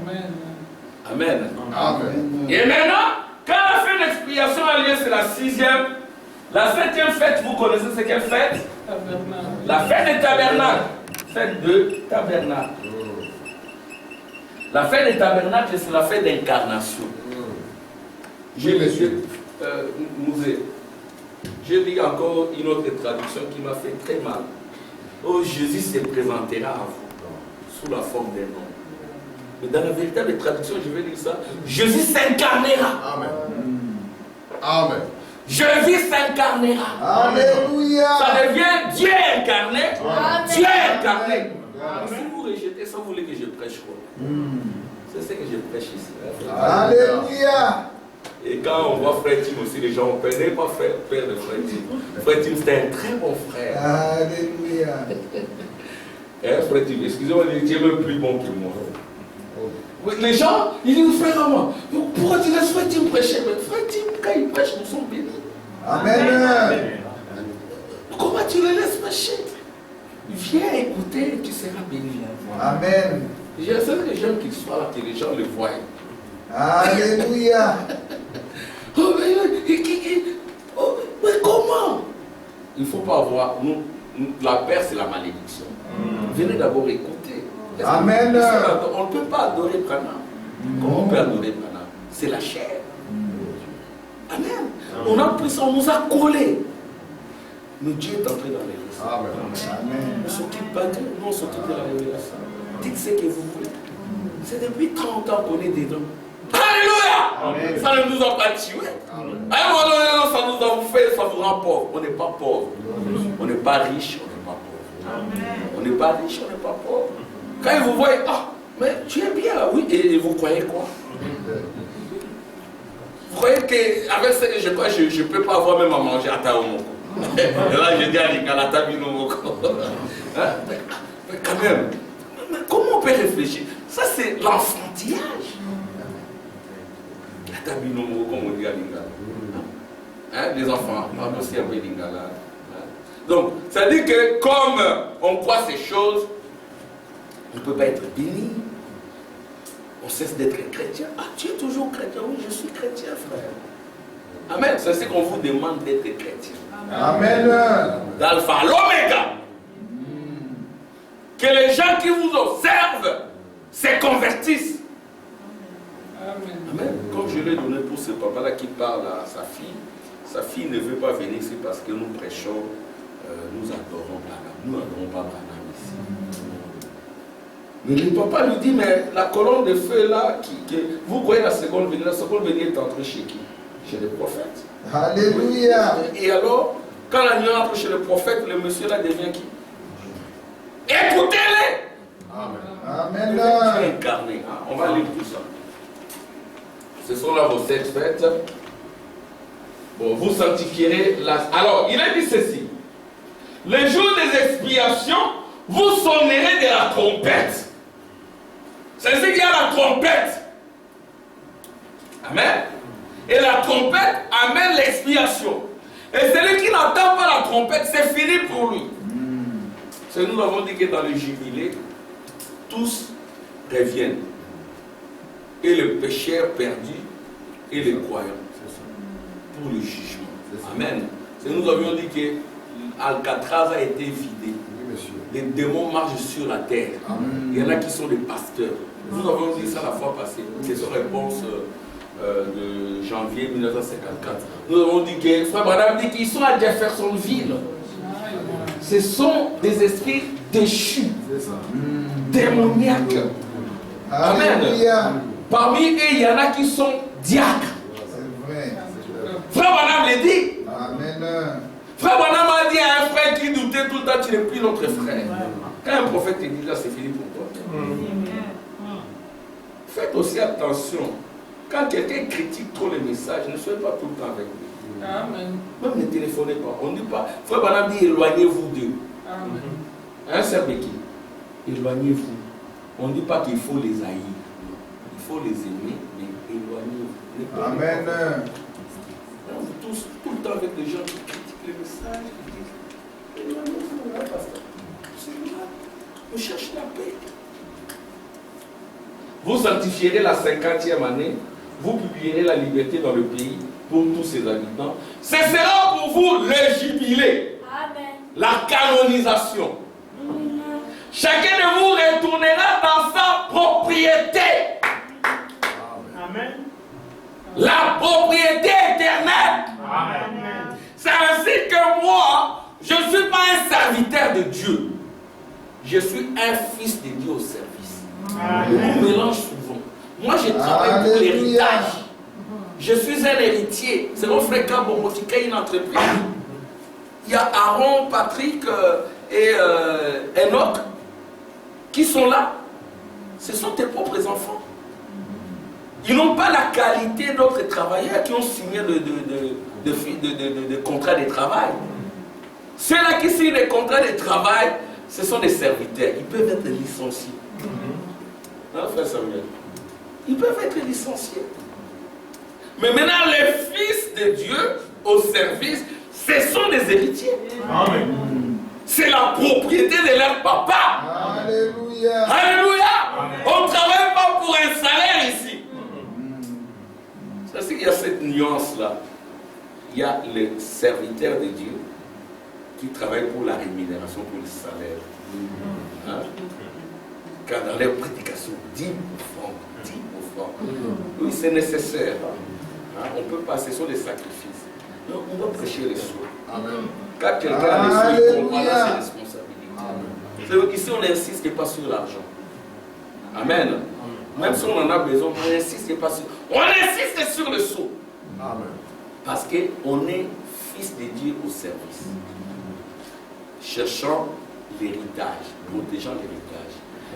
Amen.
Amen.
Amen.
Et maintenant, quand la fin d'expiation a lieu, c'est la 6e. La 7e fête, vous connaissez c'est quelle fête? La fête des tabernacles. Fête de tabernacle. La fête des tabernacles, c'est la fête d'incarnation. J'ai lu encore une autre traduction qui m'a fait très mal. Oh, Jésus se présentera à vous sous la forme d'un homme. Mais dans la véritable traduction, je vais dire ça. Jésus s'incarnera.
Amen. Amen.
Jésus s'incarnera.
Alléluia.
Ça devient Dieu incarné.
Amen.
Dieu incarné. Si vous rejetez ça, vous voulez que je prêche quoi? C'est ce que je prêche ici.
Alléluia.
Et quand on voit Frère Tim aussi, les gens ont peur. N'est pas peur de Frère Tim. Frère Tim, c'était un très bon frère.
Alléluia.
Frère Tim, excusez-moi, il est même plus bon que moi. Les gens, ils disent, frère à moi, pourquoi tu laisses Frère Tim prêcher? Mais Frère Tim, quand il prêche, nous sommes bénis.
Amen.
Comment tu le laisses prêcher? Viens écouter et tu seras béni.
Amen.
C'est que j'aime qu'il soit là, que les gens le voient.
Alléluia.
Mais comment? Il ne faut pas avoir. La peur, c'est la malédiction. Venez d'abord écouter.
Amen.
On ne peut pas adorer Branham. Comment on peut adorer Branham? C'est la chair. Amen. On a pris ça, on nous a collé. Mais Dieu est entré dans l'église.
Amen.
On ne s'occupe pas de nous, on s'occupe de la révélation. Dites ce que vous voulez. C'est depuis 30 ans qu'on est dedans. Alléluia!
Amen.
Ça ne nous a pas tué. À un moment donné, ça nous a fait, ça vous rend pauvre. On n'est pas pauvre. On n'est pas riche, on n'est pas pauvre. On n'est pas riche, on n'est pas pauvre. Quand ils vous voient, ah, mais tu es bien, oui, et vous croyez quoi? Vous croyez qu'avec ça, je ne peux pas avoir même à manger à Taomoko. Et là, je dis à Lingala, Tabinomoko. Mais quand même, mais comment on peut réfléchir? Ça, c'est l'enfantillage. Tabinomoko, comme on dit à Lingala. Hein, les enfants, on aussi un peu Lingala. Donc, ça dit que comme on croit ces choses, on ne peut pas être béni. On cesse d'être chrétien. Ah, tu es toujours chrétien? Oui, je suis chrétien, frère. Amen. C'est ce qu'on vous demande d'être chrétien.
Amen.
D'alpha à l'oméga. Que les gens qui vous observent se convertissent. Amen. Comme je l'ai donné pour ce papa-là qui parle à sa fille ne veut pas venir ici parce que nous prêchons, nous adorons Branham. Nous n'adorons pas Branham ici. Mais le papa lui dit, mais la colonne de feu là, vous voyez la seconde venue est entrée chez qui? Chez le prophète.
Alléluia.
Et alors, quand la nuit entre chez le prophète, le monsieur là devient qui? Écoutez-les.
Amen.
Incarné. Hein? On va lire tout ça. Ce sont là vos 7 fêtes. Bon, vous sanctifierez la... Alors, il a dit ceci. Le jour des expiations, vous sonnerez de la trompette. C'est ce qu'il y a la trompette. Amen. Et la trompette amène l'expiation. Et celui qui n'entend pas la trompette, c'est fini pour lui. C'est nous avons dit que dans le jubilé, tous reviennent. Et le pécheur perdu et les croyants. pour le jugement. Amen. Nous avions dit que Alcatraz a été vidé. Les démons marchent sur la terre. Il y en a qui sont des pasteurs. Nous avons dit ça la fois passée. C'est une réponse de janvier 1954. Nous avons dit que Frère Branham dit qu'ils sont à Jeffersonville. Ce sont des esprits déchus, démoniaques. Amen. Parmi eux, il y en a qui sont diacres.
C'est vrai.
Frère Branham le dit.
Amen.
Frère Branham a dit à un frère qui doutait tout le temps, tu n'es plus notre frère. Quand un prophète te dit là, c'est fini pour toi. Faites aussi attention. Quand quelqu'un critique trop les messages, ne soyez pas tout le temps avec lui.
Amen.
Même ne téléphonez pas. On ne dit pas. Frère Branham dit éloignez-vous d'eux.
Amen.
Hein, Sœur Becky? Éloignez-vous. On ne dit pas qu'il faut les haïr. Il faut les aimer, mais éloignez-vous.
Amen.
Vous tous tout le temps avec des gens qui critiquent les messages, qui disent éloignez-vous, hein, pasteur. C'est là. On cherche la paix. Vous sanctifierez la 50e année, vous publierez la liberté dans le pays pour tous ses habitants. Ce sera pour vous le jubilé, la canonisation. Chacun de vous retournera dans sa propriété.
Amen.
La propriété éternelle.
Amen.
C'est ainsi que moi, je ne suis pas un serviteur de Dieu. Je suis un fils de Dieu au service. On mélange souvent. Moi, je travaille pour l'héritage. Je suis un héritier. C'est mon frère Kabongo qui a une entreprise. Il y a Aaron, Patrick et Enoch qui sont là. Ce sont tes propres enfants. Ils n'ont pas la qualité d'autres travailleurs qui ont signé de contrats de travail. Ceux-là qui signent des contrats de travail, ce sont des serviteurs. Ils peuvent être licenciés. Hein, frère Samuel? Ils peuvent être licenciés. Mais maintenant, les fils de Dieu au service, ce sont des héritiers.
Amen.
C'est la propriété de leur papa.
Alléluia.
Alléluia. On ne travaille pas pour un salaire ici. C'est qu'il y a cette nuance-là. Il y a les serviteurs de Dieu qui travaillent pour la rémunération, pour le salaire. Hein? Car dans les prédications, 10%, 10%. Oui, c'est nécessaire. Hein? On peut passer sur les sacrifices. Non, on doit prêcher les soins.
Amen.
Quand quelqu'un a les soins, il comprend ses responsabilités. Ici, on n'insiste pas sur l'argent. Amen. Même si on en a besoin, on n'insiste pas sur. On insiste sur le sceau.
Amen.
Parce qu'on est fils de Dieu au service. Cherchant l'héritage, protégeant l'héritage.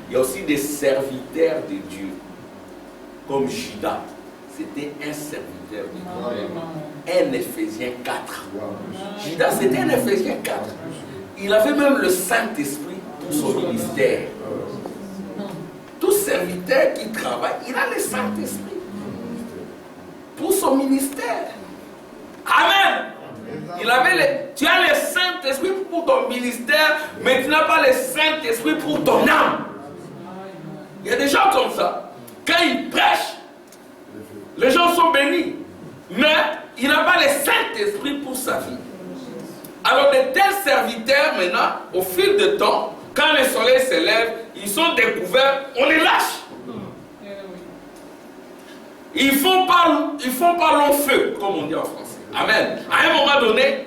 Il y a aussi des serviteurs de Dieu, comme Judas. C'était un serviteur de Dieu. Un Éphésiens 4. Judas, c'était un Éphésiens 4. Il avait même le Saint-Esprit pour son ministère. Tout serviteur qui travaille, il a le Saint-Esprit pour son ministère. Amen. Tu as le Saint-Esprit pour ton ministère, mais tu n'as pas le Saint-Esprit pour ton âme. Il y a des gens comme ça. Quand ils prêchent, les gens sont bénis. Mais il n'a pas le Saint-Esprit pour sa vie. Alors de tels serviteurs, maintenant, au fil du temps, quand le soleil se lève, ils sont découverts, on les lâche. Ils font pas long feu, comme on dit en français. Amen. À un moment donné,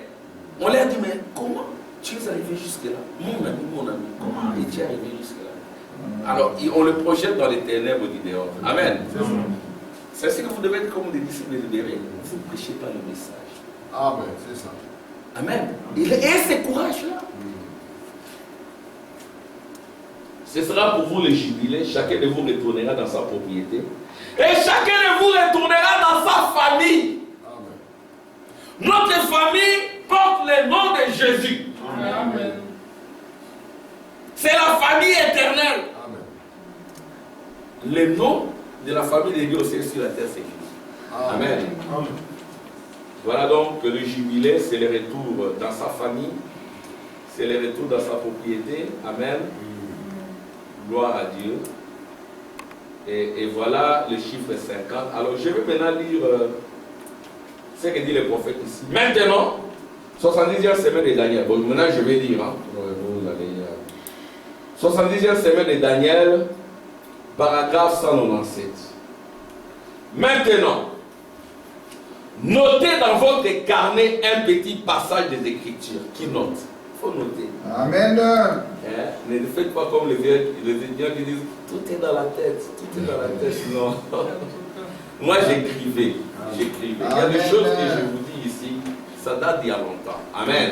on leur dit, mais comment tu es arrivé jusque-là? Mon ami, comment es-tu arrivé jusque-là? Alors, on le projette dans les ténèbres du dehors. Amen. C'est ce que vous devez être comme des disciples libérés. Vous ne prêchez pas le message.
Amen, c'est ça.
Amen. Et ce courage-là. Ce sera pour vous le jubilé. Chacun de vous retournera dans sa propriété. Et chacun de vous retournera dans sa famille.
Amen.
Notre famille porte le nom de Jésus.
Amen.
C'est la famille éternelle.
Amen.
Le nom de la famille de Dieu aussi sur la terre, c'est Christ. Amen.
Amen.
Voilà donc que le jubilé, c'est le retour dans sa famille. C'est le retour dans sa propriété. Amen. Gloire à Dieu. Et voilà le chiffre 50. Alors je vais maintenant lire ce que dit le prophète ici. Maintenant, 70e semaine de Daniel. Bon, maintenant je vais lire. Hein. Vous allez lire. 70e semaine de Daniel, paragraphe 197. Maintenant, notez dans votre carnet un petit passage des Écritures. Qui note? Il faut noter.
Amen.
Ne faites pas comme les étudiants qui disent tout est dans la tête, tout est dans la tête. Non. Moi j'écrivais. Il y a des choses que je vous dis ici, ça date d'il y a longtemps. Amen.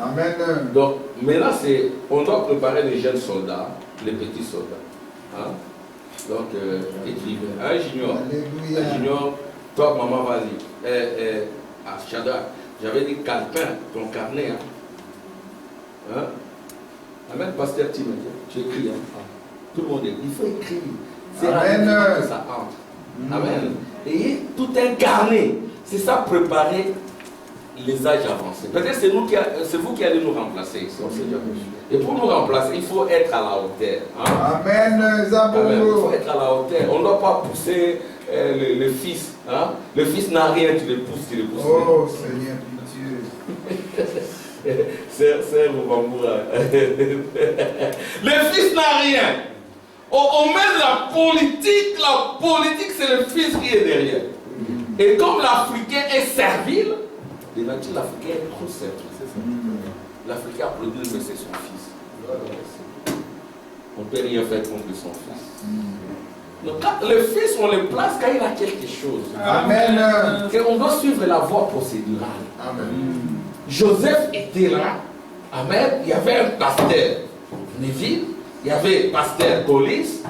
Amen.
Donc maintenant on doit préparer les jeunes soldats, les petits soldats. Hein? Donc écrivez. Un junior.
Alléluia.
Un junior, toi maman vas-y. À Shadrach, j'avais dit calepin, ton carnet. Hein? Amen, pasteur Tim, tu écris. Hein? Tout le monde écrit. Il faut écrire. C'est
Amen.
que ça entre. Amen. Et tout un carnet. C'est ça préparer les âges avancés. Peut-être c'est vous qui allez nous remplacer ici. Et pour nous remplacer, il faut être à la hauteur. Hein?
Amen.
Amen. Il faut être à la hauteur. On ne doit pas pousser le fils. Hein? Le fils n'a rien, tu le pousses,
Oh Seigneur, pitié.
C'est Rubamboura. Le fils n'a rien. On met la politique c'est le fils qui est derrière. Et comme l'Africain est servile, de nature l'Africain est trop servile. L'Africain applaudit, mais c'est son fils. On ne peut rien faire contre son fils. Donc quand le fils, on le place quand il a quelque chose.
Amen.
Et on doit suivre la voie procédurale.
Amen.
Joseph était là. Amen. Il y avait un pasteur Neville. Il y avait pasteur Golis.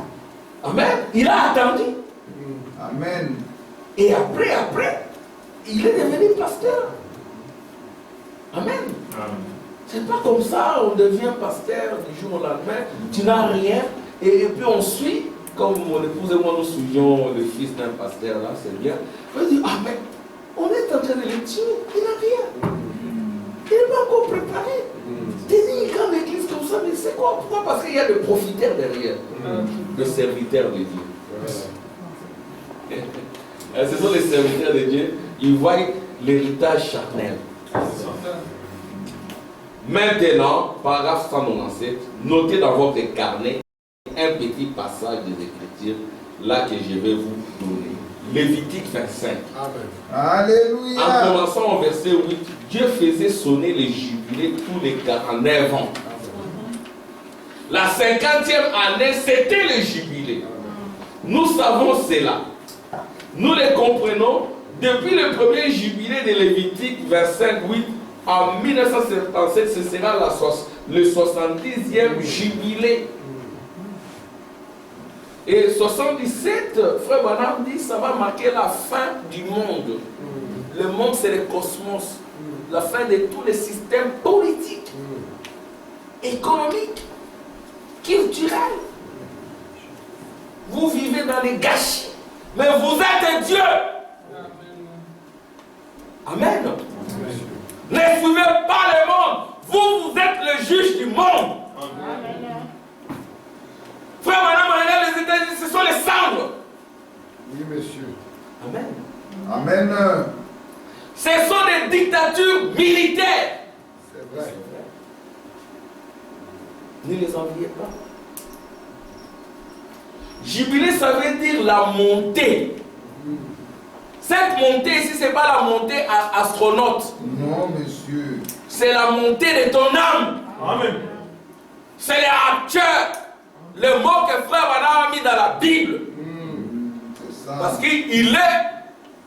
Amen. Il a attendu.
Amen.
Et après, il est devenu pasteur. Amen. C'est pas comme ça, on devient pasteur du jour au lendemain. Tu n'as rien. Et puis on suit, comme mon épouse et moi nous suivions le fils d'un pasteur là, c'est bien. On dit, ah mais on est en train de le tuer, il n'a rien. Il n'est pas encore préparé. Tenir une grande église comme ça, mais c'est quoi? Pourquoi? Parce qu'il y a des profiteurs derrière, des serviteurs de Dieu. Ce sont les serviteurs de Dieu, ils voient l'héritage charnel. Maintenant, paragraphe 197, notez dans votre carnet un petit passage des Écritures, là que je vais vous donner. Lévitique 25.
Amen. Alléluia.
En commençant au verset 8, Dieu faisait sonner les jubilés tous les 49 ans. La 50e année, c'était le jubilé. Nous savons cela. Nous les comprenons depuis le premier jubilé de Lévitique 25, 8. En 1977, ce sera le 70e jubilé. Et 77, Frère Branham dit, ça va marquer la fin du monde. Le monde, c'est le cosmos. La fin de tous les systèmes politiques, économiques, culturels. Vous vivez dans les gâchis, mais vous êtes Dieu. Amen. Ne suivez pas le monde. Vous êtes le juge du monde. Frère, madame, regardez les États-Unis, ce sont les cendres.
Oui, monsieur.
Amen.
Amen.
Ce sont des dictatures militaires.
C'est vrai.
Ne les enviez pas. Jubilé, ça veut dire la montée. Cette montée ici, ce n'est pas la montée astronaute.
Non, monsieur.
C'est la montée de ton âme.
Amen.
C'est les raptures. Le mot que Frère Branham a mis dans la Bible.
C'est ça.
Parce qu'il est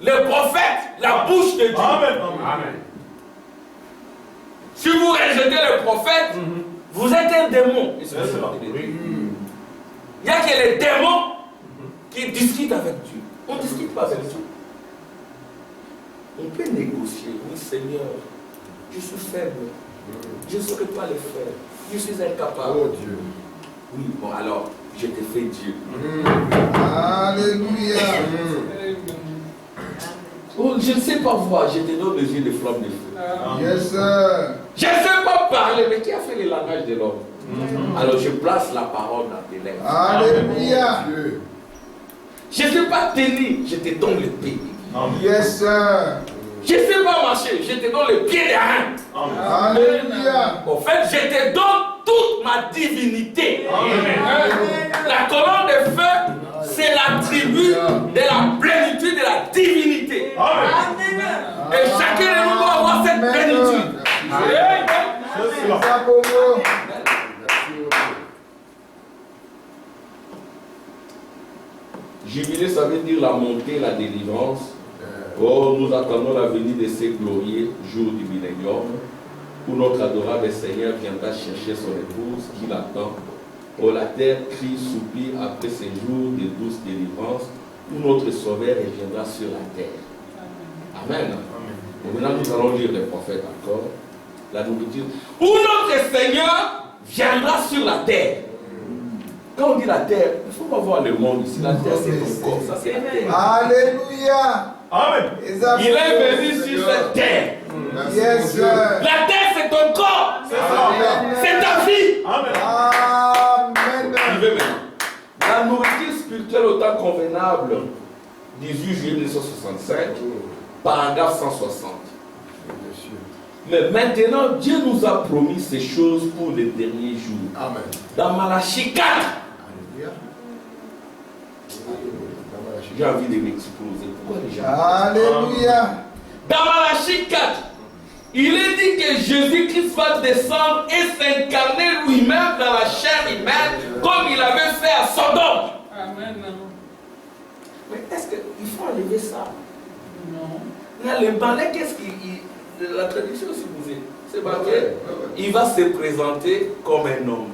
le prophète, la bouche de Dieu.
Amen. Amen.
Si vous rejetez le prophète, vous êtes un démon.
C'est ça. Oui.
Il n'y a que les démons qui discutent avec Dieu. On ne discute pas avec Dieu. On peut négocier. Oui, Seigneur, je suis faible. Je ne saurais pas le faire. Je suis incapable.
Oh Dieu.
Oui, bon alors, je te fais Dieu.
Alléluia.
Oh, je ne sais pas voir, je te donne les yeux de flamme de feu.
Yes, sir.
Je ne sais pas parler, mais qui a fait le langage de l'homme? Alors je place la parole dans tes lèvres.
Alléluia.
Je ne sais pas tenir, je te donne le pays.
Yes, sir.
Je ne sais pas marcher, je te donne le pied derrière.
Alléluia.
En fait, je te donne toute ma divinité. La colonne de feu, c'est l'attribut de la plénitude de la divinité. Et chacun de nous doit avoir cette plénitude. Jubilé, ça veut dire la montée, la délivrance. Oh, nous attendons la venue de ces glorieux jours du millénium, où notre adorable Seigneur viendra chercher son épouse qui l'attend. Oh, la terre crie, soupire après ces jours de douce délivrance, où notre Sauveur reviendra sur la terre. Amen. Et maintenant, nous allons lire les prophètes encore. La nourriture. Où notre Seigneur viendra sur la terre. Quand on dit la terre, il ne faut pas voir le monde ici. La terre, c'est ton corps. Ça, c'est la terre.
Alléluia.
Amen. Il est venu sur cette terre.
Yes,
la terre, c'est ton corps. C'est ta vie.
Amen.
Il veut maintenant. La nourriture spirituelle au temps convenable, 18 juillet 1965, paragraphe 160. Mais maintenant, Dieu nous a promis ces choses pour les derniers jours.
Amen.
Dans Malachie 4, j'ai envie de m'exploser. Pourquoi les gens?
Alléluia.
Dans Malachie 4, il est dit que Jésus-Christ va descendre et s'incarner lui-même dans la chair humaine comme il avait fait à Sodome.
Amen.
Mais est-ce qu'il faut enlever ça?
Non.
Là, le balai, qu'est-ce qu'il... La traduction, si vous êtes, c'est marqué, il va se présenter comme un homme.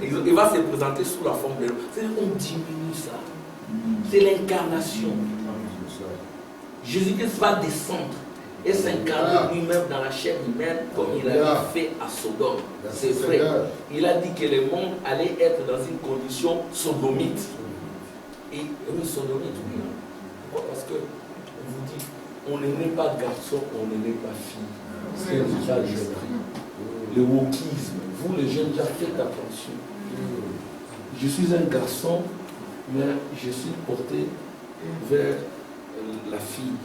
Il va se présenter sous la forme de l'homme. C'est-à-dire qu'on diminue ça. C'est l'incarnation. Jésus-Christ va descendre et s'incarner lui-même dans la chair humaine comme il avait fait à Sodome. C'est vrai. Il a dit que le monde allait être dans une condition sodomite. Et oui, sodomite, oui. Pourquoi? Parce que, on vous dit, on n'est pas garçon, on n'est pas fille. C'est ça le jeune. Le wokisme. Vous, les jeunes, faites attention. Je suis un garçon, mais je suis porté vers la fille.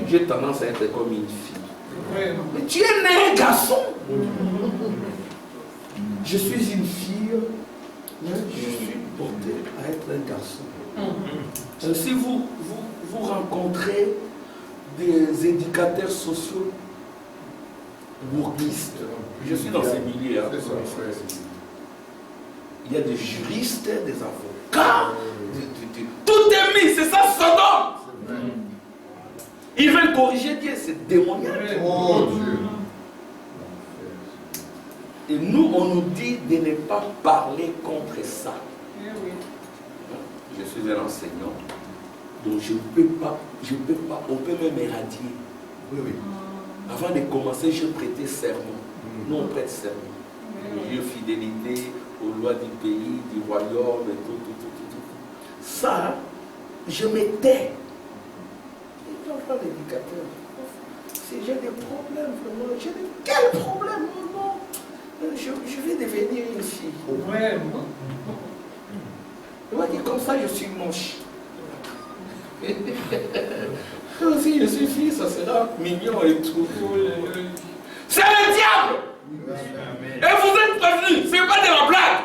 J'ai tendance à être comme une fille. Mais tu es né un garçon. Je suis une fille, mais je suis porté à être un garçon. Si vous rencontrez des éducateurs sociaux wokistes, je suis dans ces milieux. Hein. Il y a des juristes, des avocats, tout est mis, c'est ça Sodome. Ils veulent corriger Dieu, c'est démoniaque.
Oh Dieu.
Et nous, on nous dit de ne pas parler contre ça. Je suis un enseignant, donc je ne peux pas, on peut même éradier.
Oui, oui.
Avant de commencer, je prêtais serment. Nous, on prête serment. Dieu, fidélité aux lois du pays, du royaume, et tout. Ça, je me tais. Et parfois, l'éducateur, si j'ai des problèmes, vraiment, j'ai dit, quel problème, non? Je vais devenir une fille.
Ouais.
Il m'a dit, comme ça, je suis moche. Si je suis fille, ça sera mignon et tout. C'est le diable! Et vous êtes prévenus, c'est pas de la blague!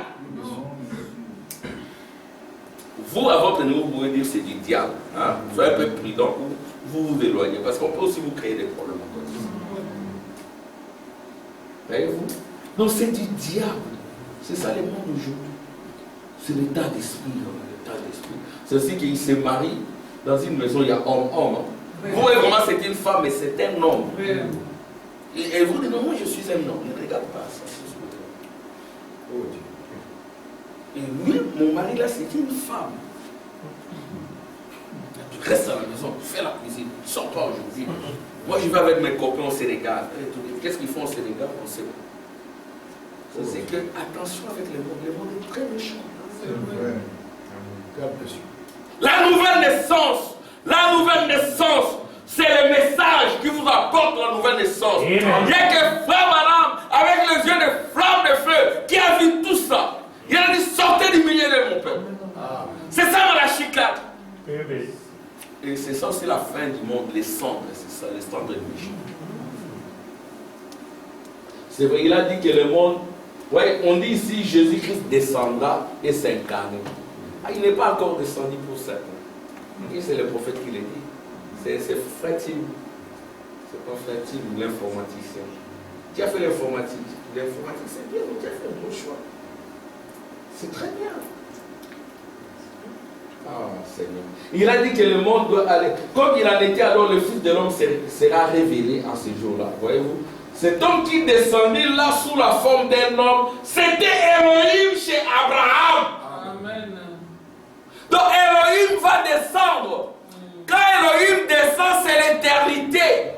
Vous, à votre niveau, vous pouvez dire c'est du diable. Hein? Soyez un peu prudent ou vous vous éloignez, parce qu'on peut aussi vous créer des problèmes encore. Voyez-vous? Donc c'est du diable. C'est ça le monde aujourd'hui. C'est l'état d'esprit. C'est aussi qu'il se marie dans une maison, il y a homme. Vous voyez vraiment c'est une femme, mais c'est un homme. Et vous dites non, moi je suis un homme. Ne regarde pas ça. Oh Dieu. Et lui, mon mari là, c'est une femme. Tu restes à la maison, tu fais la cuisine, sors pas aujourd'hui. Moi je vais avec mes copains au Sénégal. Qu'est-ce qu'ils font au Sénégal? On sait pas. C'est que attention avec le monde est très méchant.
C'est vrai.
La nouvelle naissance, c'est le message qui vous apporte la nouvelle naissance. Il n'y a que Frère Madame, avec les yeux de flamme de feu, qui a vu tout ça. Il a dit, sortez du milieu de mon peuple. C'est ça Malachie 4. Et Et c'est ça aussi la fin du monde, les cendres, c'est ça, les cendres de méchants. C'est vrai, il a dit que le monde, ouais, on dit ici Jésus-Christ descendra et s'incarne. Ah, il n'est pas encore descendu pour certains. Et c'est le prophète qui l'a dit. C'est Frère Tim. C'est pas Frère Tim, l'informaticien. Tu as fait l'informatique. L'informatique, c'est bien, mais tu as fait un bon choix. C'est très bien. Ah, Seigneur. Il a dit que le monde doit aller. Comme il en était, alors le Fils de l'homme sera révélé en ce jour-là. Voyez-vous? Cet homme qui descendit là sous la forme d'un homme, c'était Elohim chez Abraham. Amen. Donc Elohim va descendre. Quand Elohim descend, c'est l'éternité.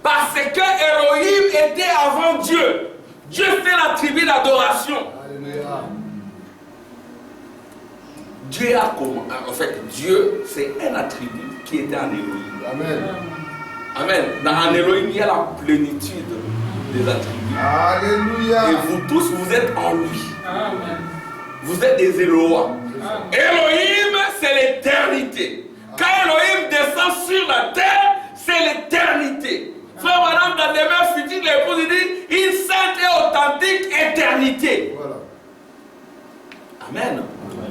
Parce que Elohim était avant Dieu. Dieu fait l'attribut d'adoration. Alléluia. Dieu a comment? En fait, Dieu, c'est un attribut qui était en Elohim. Amen. Amen. Dans Elohim, il y a la plénitude des attributs. Alléluia. Et vous tous, vous êtes en lui. Amen. Vous êtes des Elohim. Elohim, c'est l'éternité. Quand Elohim descend sur la terre, c'est l'éternité. Frère, madame, dans les mains futures, l'épouse dit une sainte et authentique éternité. Voilà. Amen.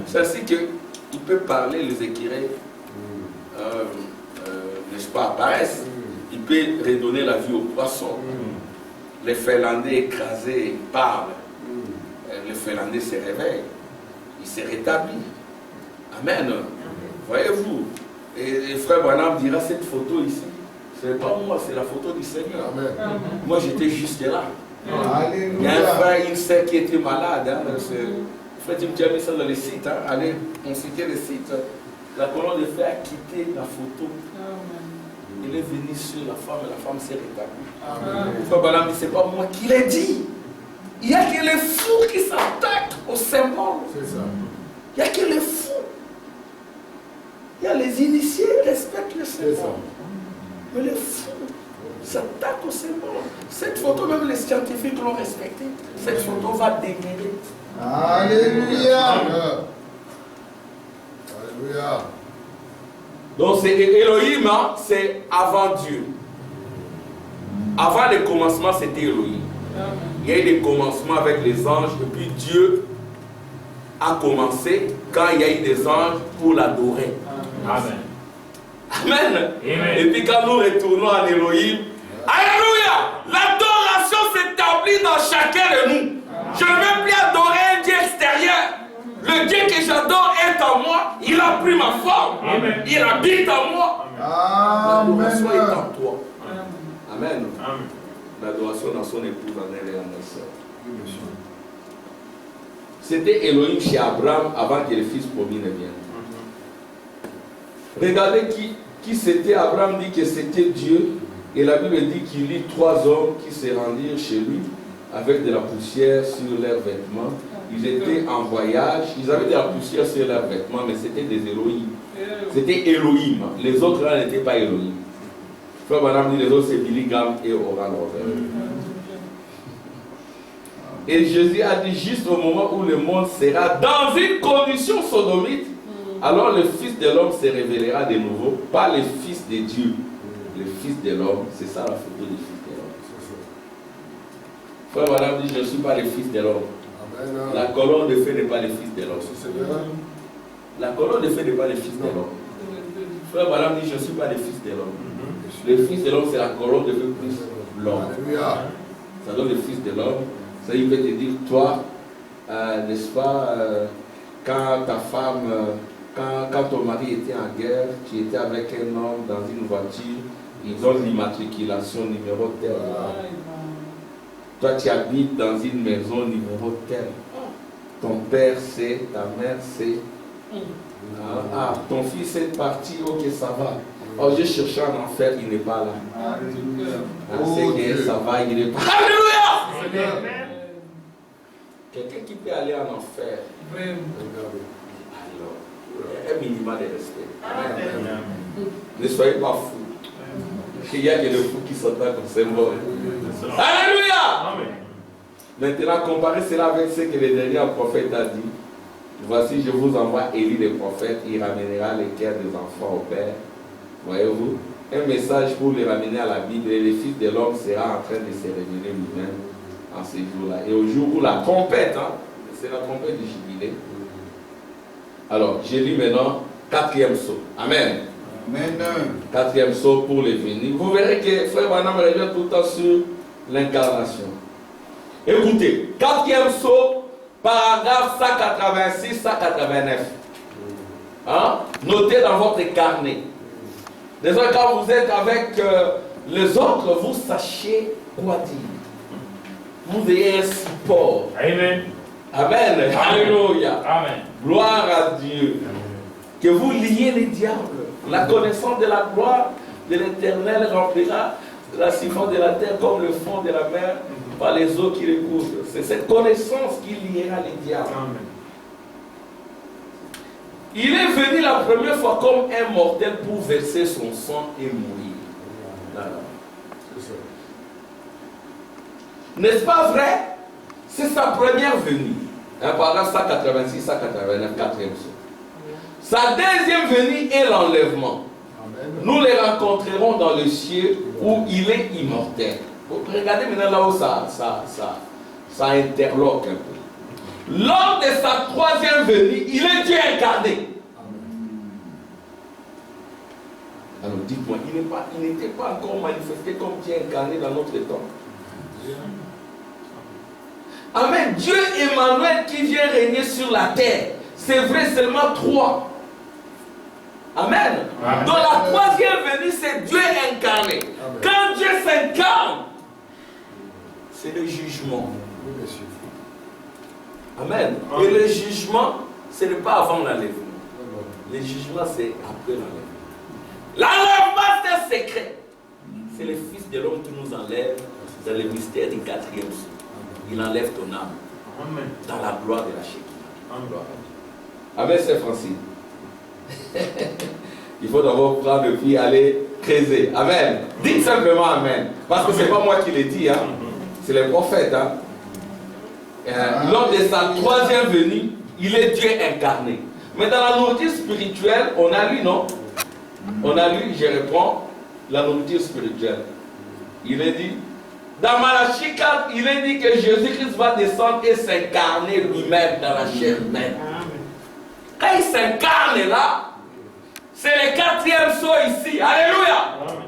C'est ainsi qu'il peut parler, les écureuils, n'est-ce pas, apparaissent. Il peut redonner la vie aux poissons. Les Finlandais écrasés parlent. Les Finlandais se réveillent. Ils se rétablissent. Amen. Voyez-vous. Et frère Branham dira cette photo ici. Ce n'est pas moi, c'est la photo du Seigneur. Amen. Moi j'étais juste là. Alléluia. Il y a un frère, une sœur qui était malade. Hein, frère, tu as mis ça dans les sites. Hein. Allez, on citait les sites. La colonne de fer a quitté la photo. Amen. Il est venu sur la femme et la femme s'est rétablie. Frère Branham dit, c'est pas moi qui l'ai dit. Il n'y a que les fous qui s'attaquent au symbole. C'est ça. Il n'y a que les fous. Il y a les initiés, ils respectent le symbole. Mais les fous s'attaquent au symbole. Cette photo, même les scientifiques l'ont respectée. Cette photo va demeurer. Alléluia. Alléluia. Donc c'est Elohim, hein, c'est avant Dieu. Avant le commencement, c'était Elohim. Il y a eu des commencements avec les anges, et puis Dieu a commencé quand il y a eu des anges pour l'adorer. Amen. Amen. Amen. Et puis quand nous retournons en Elohim, alléluia, l'adoration s'établit dans chacun de nous. Je ne veux plus adorer un Dieu extérieur. Le Dieu que j'adore est en moi. Il a pris ma forme. Amen. Il habite en moi. L'adoration est en toi. Amen. Amen. L'adoration dans son épouse en elle et en sa sœur. C'était Elohim chez Abraham avant que le fils promis ne vienne. Regardez qui c'était. Abraham dit que c'était Dieu. Et la Bible dit qu'il y eut 3 hommes qui se rendirent chez lui avec de la poussière sur leurs vêtements. Ils étaient en voyage. Ils avaient de la poussière sur leurs vêtements, mais c'était des Elohim. C'était Elohim. Les autres là n'étaient pas Elohim. Frère Madame dit les autres c'est Billy Graham et Oral Robert. Et Jésus a dit juste au moment où le monde sera dans une condition sodomite, alors le Fils de l'homme se révélera de nouveau, pas le Fils de Dieu, le Fils de l'homme. C'est ça la photo du Fils de l'homme. Frère Madame dit je ne suis pas le Fils de l'homme. La colonne de feu n'est pas le Fils de l'homme. La colonne de feu n'est pas le Fils de l'homme. Frère Madame dit je ne suis pas le Fils de l'homme. Le Fils de l'homme c'est la colonne de feu plus l'homme. Ça donne le Fils de l'homme. Ça, il peut te dire, toi, n'est-ce pas, quand ta femme, quand ton mari était en guerre, tu étais avec un homme dans une voiture, ils ont l'immatriculation numéro tel. Toi, tu habites dans une maison numéro tel. Ton père c'est, ta mère c'est. Ton fils est parti, ok, ça va. Oh, j'ai cherché en enfer, il n'est pas là. C'est que ça va, il n'est pas là. Alléluia! Quelqu'un qui peut aller en enfer. Alors, un minimum de respect. Amen. Ne soyez pas fous. Il y a des fous qui sont là comme symbole. Alléluia! Maintenant, comparez cela avec ce que le dernier prophète a dit. Voici, je vous envoie Élie le prophète, il ramènera les cœurs des enfants au Père Voyez-vous, un message pour les ramener à la Bible, et le Fils de l'homme sera en train de se révéler lui-même en ces jours-là. Et au jour où la trompette, c'est la trompette du jubilé. Alors, j'ai lu maintenant 4e saut. Amen.
Amen.
4e saut pour les venir. Vous verrez que Frère Branham revient tout le temps sur l'incarnation. Écoutez, 4e saut, paragraphe 186, 189. Notez dans votre carnet. Désolé, quand vous êtes avec les autres, vous sachez quoi dire. Vous ayez un support.
Amen.
Amen. Alléluia.
Amen.
Gloire à Dieu. Que vous liez les diables. La connaissance de la gloire de l'Éternel remplira la surface de la terre comme le fond de la mer par les eaux qui le couvrent. C'est cette connaissance qui liera les diables.
Amen.
Il est venu la première fois comme un mortel pour verser son sang et mourir. N'est-ce pas vrai? C'est sa première venue. Paragraphe 186, 189, 4e saut. Sa deuxième venue est l'enlèvement. Nous les rencontrerons dans le ciel où il est immortel. Regardez maintenant là où ça interloque un peu. Lors de sa troisième venue, il est Dieu incarné. Alors dites-moi, il n'était pas encore manifesté comme Dieu incarné dans notre temps. Amen. Dieu Emmanuel qui vient régner sur la terre. C'est vrai, seulement 3. Amen.
Amen.
Dans la troisième venue, c'est Dieu incarné. Amen. Quand Dieu s'incarne, c'est le jugement. Amen. Amen. Et le jugement, ce n'est pas avant l'enlèvement. Le jugement, c'est après l'enlèvement. L'enlèvement, c'est un secret. C'est le Fils de l'homme qui nous enlève dans le mystère du 4e saut. Il enlève ton âme. Amen. Dans la gloire de la Shekinah. Amen, c'est Francis. Il faut d'abord prendre le pied, aller creuser. Amen. Dites simplement Amen. Parce que ce n'est pas moi qui l'ai dit. C'est les prophètes. Lors de sa troisième venue, il est Dieu incarné. Mais dans la nourriture spirituelle, on a lu, non? On a lu, je reprends, la nourriture spirituelle. Il est dit, dans Malachie 4, il est dit que Jésus-Christ va descendre et s'incarner lui-même dans la chair humaine. Quand il s'incarne là, c'est le 4e saut ici. Alléluia. Amen.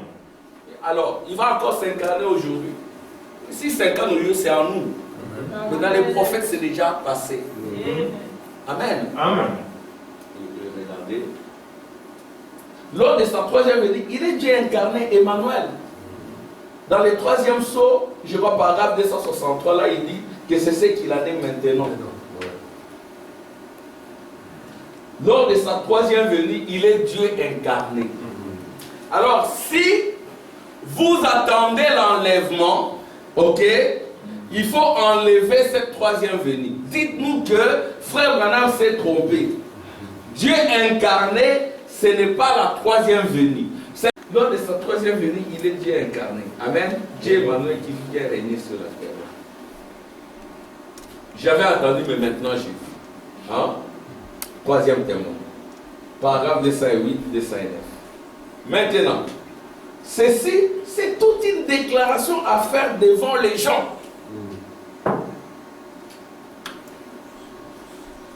Alors, il va encore s'incarner aujourd'hui. S'il s'incarne au lieu, c'est en nous. Amen. Mais dans les prophètes, c'est déjà passé. Amen. Amen. Regardez. Lors de sa troisième venue, il est Dieu incarné, Emmanuel. Dans le 3e saut, je vois paragraphe 263, là, il dit que c'est ce qu'il en est maintenant. Lors de sa troisième venue, il est Dieu incarné. Alors, si vous attendez l'enlèvement, ok, il faut enlever cette troisième venue. Dites-nous que Frère Branham s'est trompé. Dieu incarné, ce n'est pas la troisième venue. Lors de sa troisième venue, il est Dieu incarné. Amen. Dieu Emmanuel qui vient régner sur la terre. J'avais attendu, mais maintenant j'ai vu. Troisième témoin. Paragraphe 208, 209. Maintenant, ceci, c'est toute une déclaration à faire devant les gens.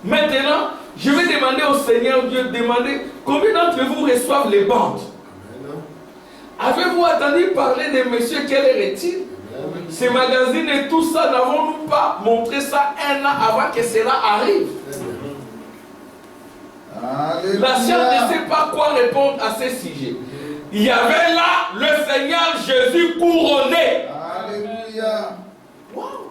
Maintenant, je vais demander au Seigneur Dieu, demander combien d'entre vous reçoivent les bandes. Avez-vous entendu parler de monsieur Keller-est-il? Ces magazines et tout ça, n'avons-nous pas montré ça 1 an avant que cela arrive? Alléluia. La science ne sait pas quoi répondre à ces sujets. Il y avait là le Seigneur Jésus couronné. Alléluia. Wow.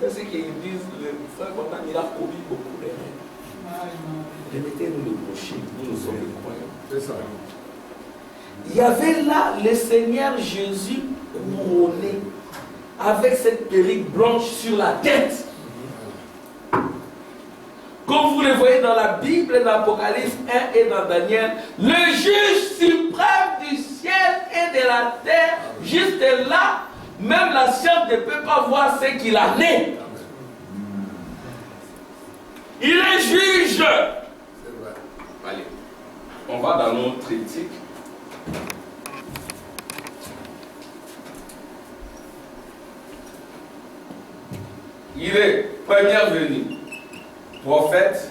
C'est ce qu'ils disent, le frère Bonham, il a commis beaucoup d'erreurs. Remettez-nous le brochet, nous sommes les croyants. C'est ça. Il y avait là le Seigneur Jésus couronné avec cette perruque blanche sur la tête. Comme vous le voyez dans la Bible, dans l'Apocalypse 1 et dans Daniel, le juge suprême du ciel et de la terre, juste là, même la science ne peut pas voir ce qu'il en est. Il est juge. C'est vrai. Allez. On va dans notre éthique. Il est première venue, prophète.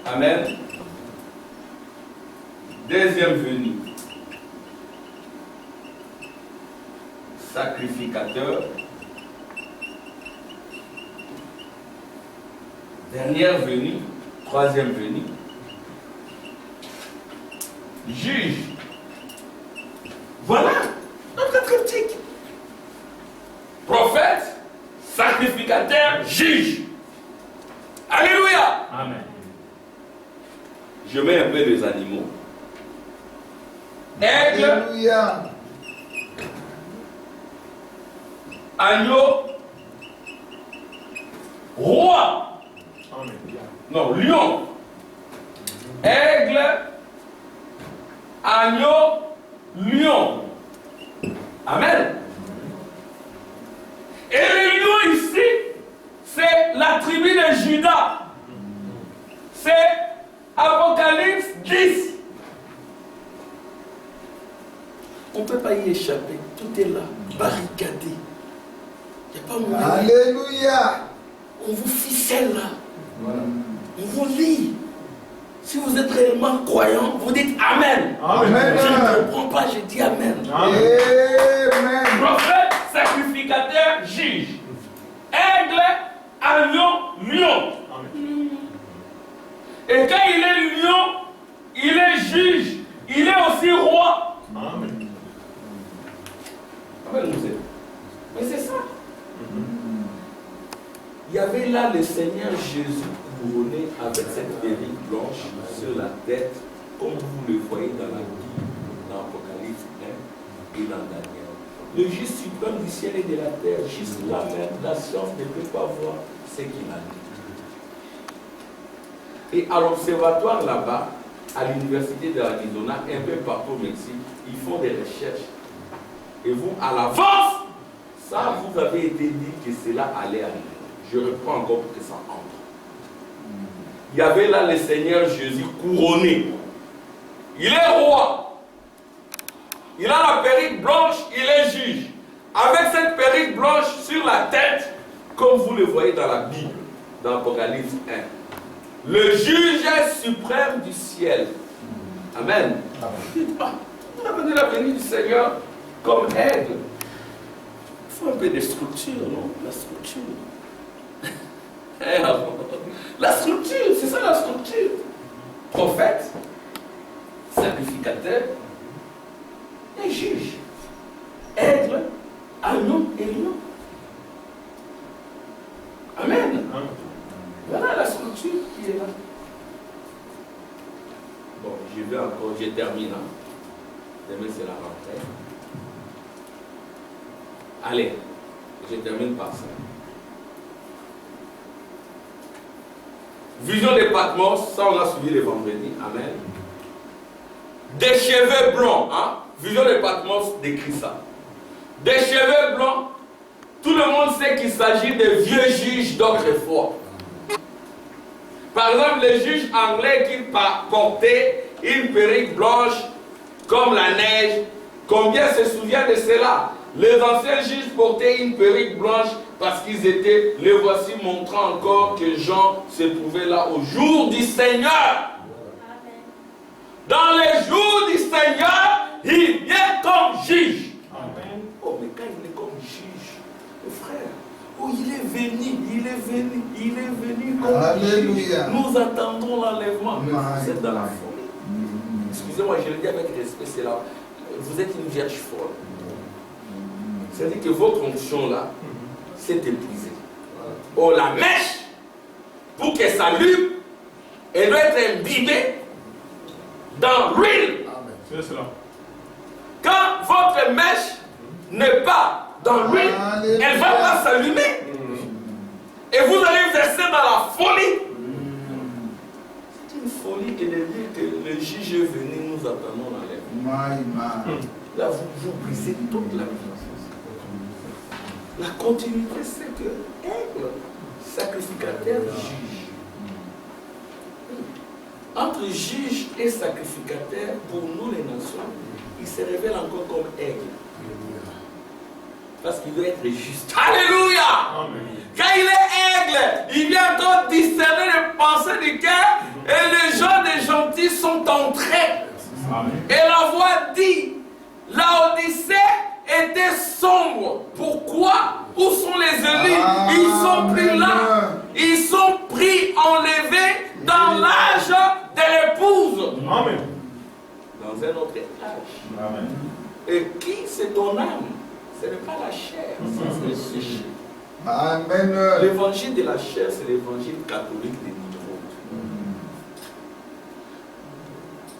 Amen. Deuxième venue, sacrificateur. Dernière venue, troisième venue, juge. Voilà notre triptyque. Prophète, sacrificateur, juge. Alléluia.
Amen.
Je mets un peu les animaux. Aigle,
Alléluia.
agneau, roi.
Amen.
Non, lion. Aigle, agneau, lion. Amen. Et le lion ici, c'est la tribu de Juda. C'est Apocalypse 10. On ne peut pas y échapper. Tout est là, barricadé. Il n'y a pas moyen.
Alléluia.
On vous ficelle là.
Voilà.
On vous lit. Si vous êtes réellement croyant, vous dites Amen.
Amen.
Je ne comprends pas, je dis Amen.
Amen.
Prophète, sacrificateur, juge. Aigle, agneau, lion. Et quand il est lion, il est juge. Il est aussi roi.
Amen.
Amen. Mais c'est ça. Il y avait là le Seigneur Jésus couronné avec cette perruque blanche sur la tête, comme vous le voyez dans la Bible, dans Apocalypse 1 et dans Daniel. Le juge suprême du ciel et de la terre, jusque-là même, la science ne peut pas voir ce qu'il a dit. Et à l'observatoire là-bas, à l'université de l'Arizona, un peu partout au Mexique, ils font des recherches. Et vous, à l'avance, ça vous avez été dit que cela allait arriver. Je reprends encore pour que ça entre. Il y avait là le Seigneur Jésus couronné. Il est roi. Il a la perruque blanche, il est juge. Avec cette perruque blanche sur la tête, comme vous le voyez dans la Bible, dans Apocalypse 1. Le juge suprême du ciel. Amen. Vous avez la venue du Seigneur comme aigle. Il faut un peu de structure, non? La structure. La structure, c'est ça la structure. Prophète, sacrificateur et juge. Aigle, agneau et lion. Amen. Voilà la structure qui est là. Bon, je vais encore, je termine. Demain c'est la rentrée. Allez, je termine par ça. Vision de Patmos, ça on a suivi le vendredi. Amen. Des cheveux blancs, hein? Vision de Patmos décrit ça. Des cheveux blancs, tout le monde sait qu'il s'agit de vieux juges d'autrefois. Par exemple, les juges anglais qui portaient une perruque blanche comme la neige, combien se souvient de cela? Les anciens juges portaient une perruque blanche parce qu'ils étaient, les voici montrant encore que Jean se trouvait là au jour du Seigneur. Dans les jours du Seigneur, il vient comme juge. Amen. Oh, mais quand il est comme juge, le frère, oh, il est venu comme
Alléluia.
juge. Nous attendons l'enlèvement. Vous êtes dans la folie. Excusez-moi, je le dis avec respect, c'est là. Vous êtes une vierge folle. C'est-à-dire que votre onction là, s'est épuisée. Oh, la mèche, pour que ça allume, elle doit être imbibée dans l'huile.
C'est cela.
Quand votre mèche n'est pas dans l'huile, elle ne va pas s'allumer. Et vous allez verser dans la folie. C'est une folie que de dire que le juge est venu, nous attendons l'enlèvement. Là, vous brisez toute la vie. La continuité, c'est que aigle, sacrificateur, juge. entre juge et sacrificateur, pour nous les nations, il se révèle encore comme aigle. Parce qu'il veut être juste. Alléluia!
Amen.
Quand il est aigle, il vient encore discerner les pensées du cœur et les gens des gentils sont entrés.
Amen.
Et la voix dit, Laodicée était sombre. Pourquoi? Où sont les élus? Ils sont pris là. Ils sont pris enlevés dans l'âge de l'épouse.
Amen.
Dans un autre âge.
Amen.
Et qui c'est ton âme? Ce n'est pas la chair, c'est le péché.
Amen.
L'évangile de la chair, c'est l'évangile catholique des Nimrod.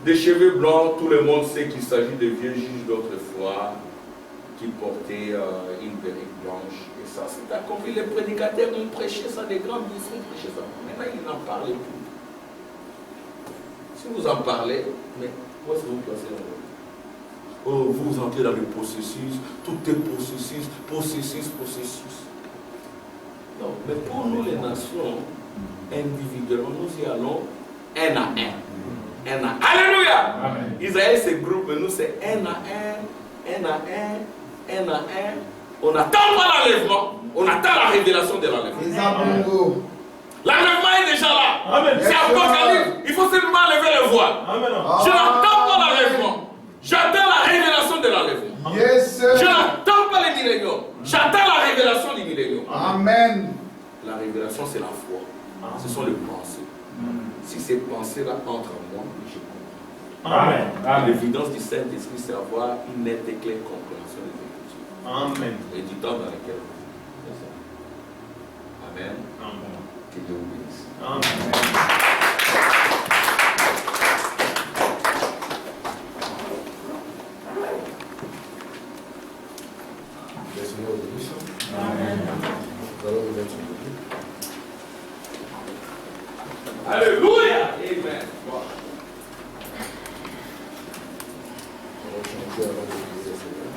Des cheveux blancs, tout le monde sait qu'il s'agit de vieux juges d'autrefois qui portaient une perruque blanche. Et ça, c'est accompli. Les prédicateurs ont prêché ça, des grands ministres ont prêché ça. Maintenant, ils n'en parlent plus. Si vous en parlez, mais où est-ce que vous placez la voix? Oh, vous entrez dans le processus, tout est processus. Non, mais pour nous les nations, individuellement, nous y allons un à un. Alléluia!
Amen.
Israël se groupe, mais nous c'est un à un. On attend pas l'enlèvement, on attend la révélation de l'enlèvement. L'enlèvement est déjà là.
Amen.
C'est Apocalypse, il faut seulement lever le voile.
Amen.
Je n'attends pas l'enlèvement. J'attends la révélation de l'enlèvement.
Yes.
Je n'attends pas les milléniums. J'attends la révélation du millénium.
Amen.
La révélation, c'est la foi. Ce sont les pensées. Si ces pensées-là entrent en moi, je comprends.
Amen.
L'évidence du Saint-Esprit, c'est avoir une nette et claire compréhension des Écritures.
Amen.
Et du temps dans lequel on vit. C'est ça. Amen.
Amen.
Que Dieu vous bénisse.
Amen.
Le Seigneur vous bénisse.
Amen.
Nous allons nous mettre debout.
Alléluia. Amen.
On va chanter avant de prier, Seigneur.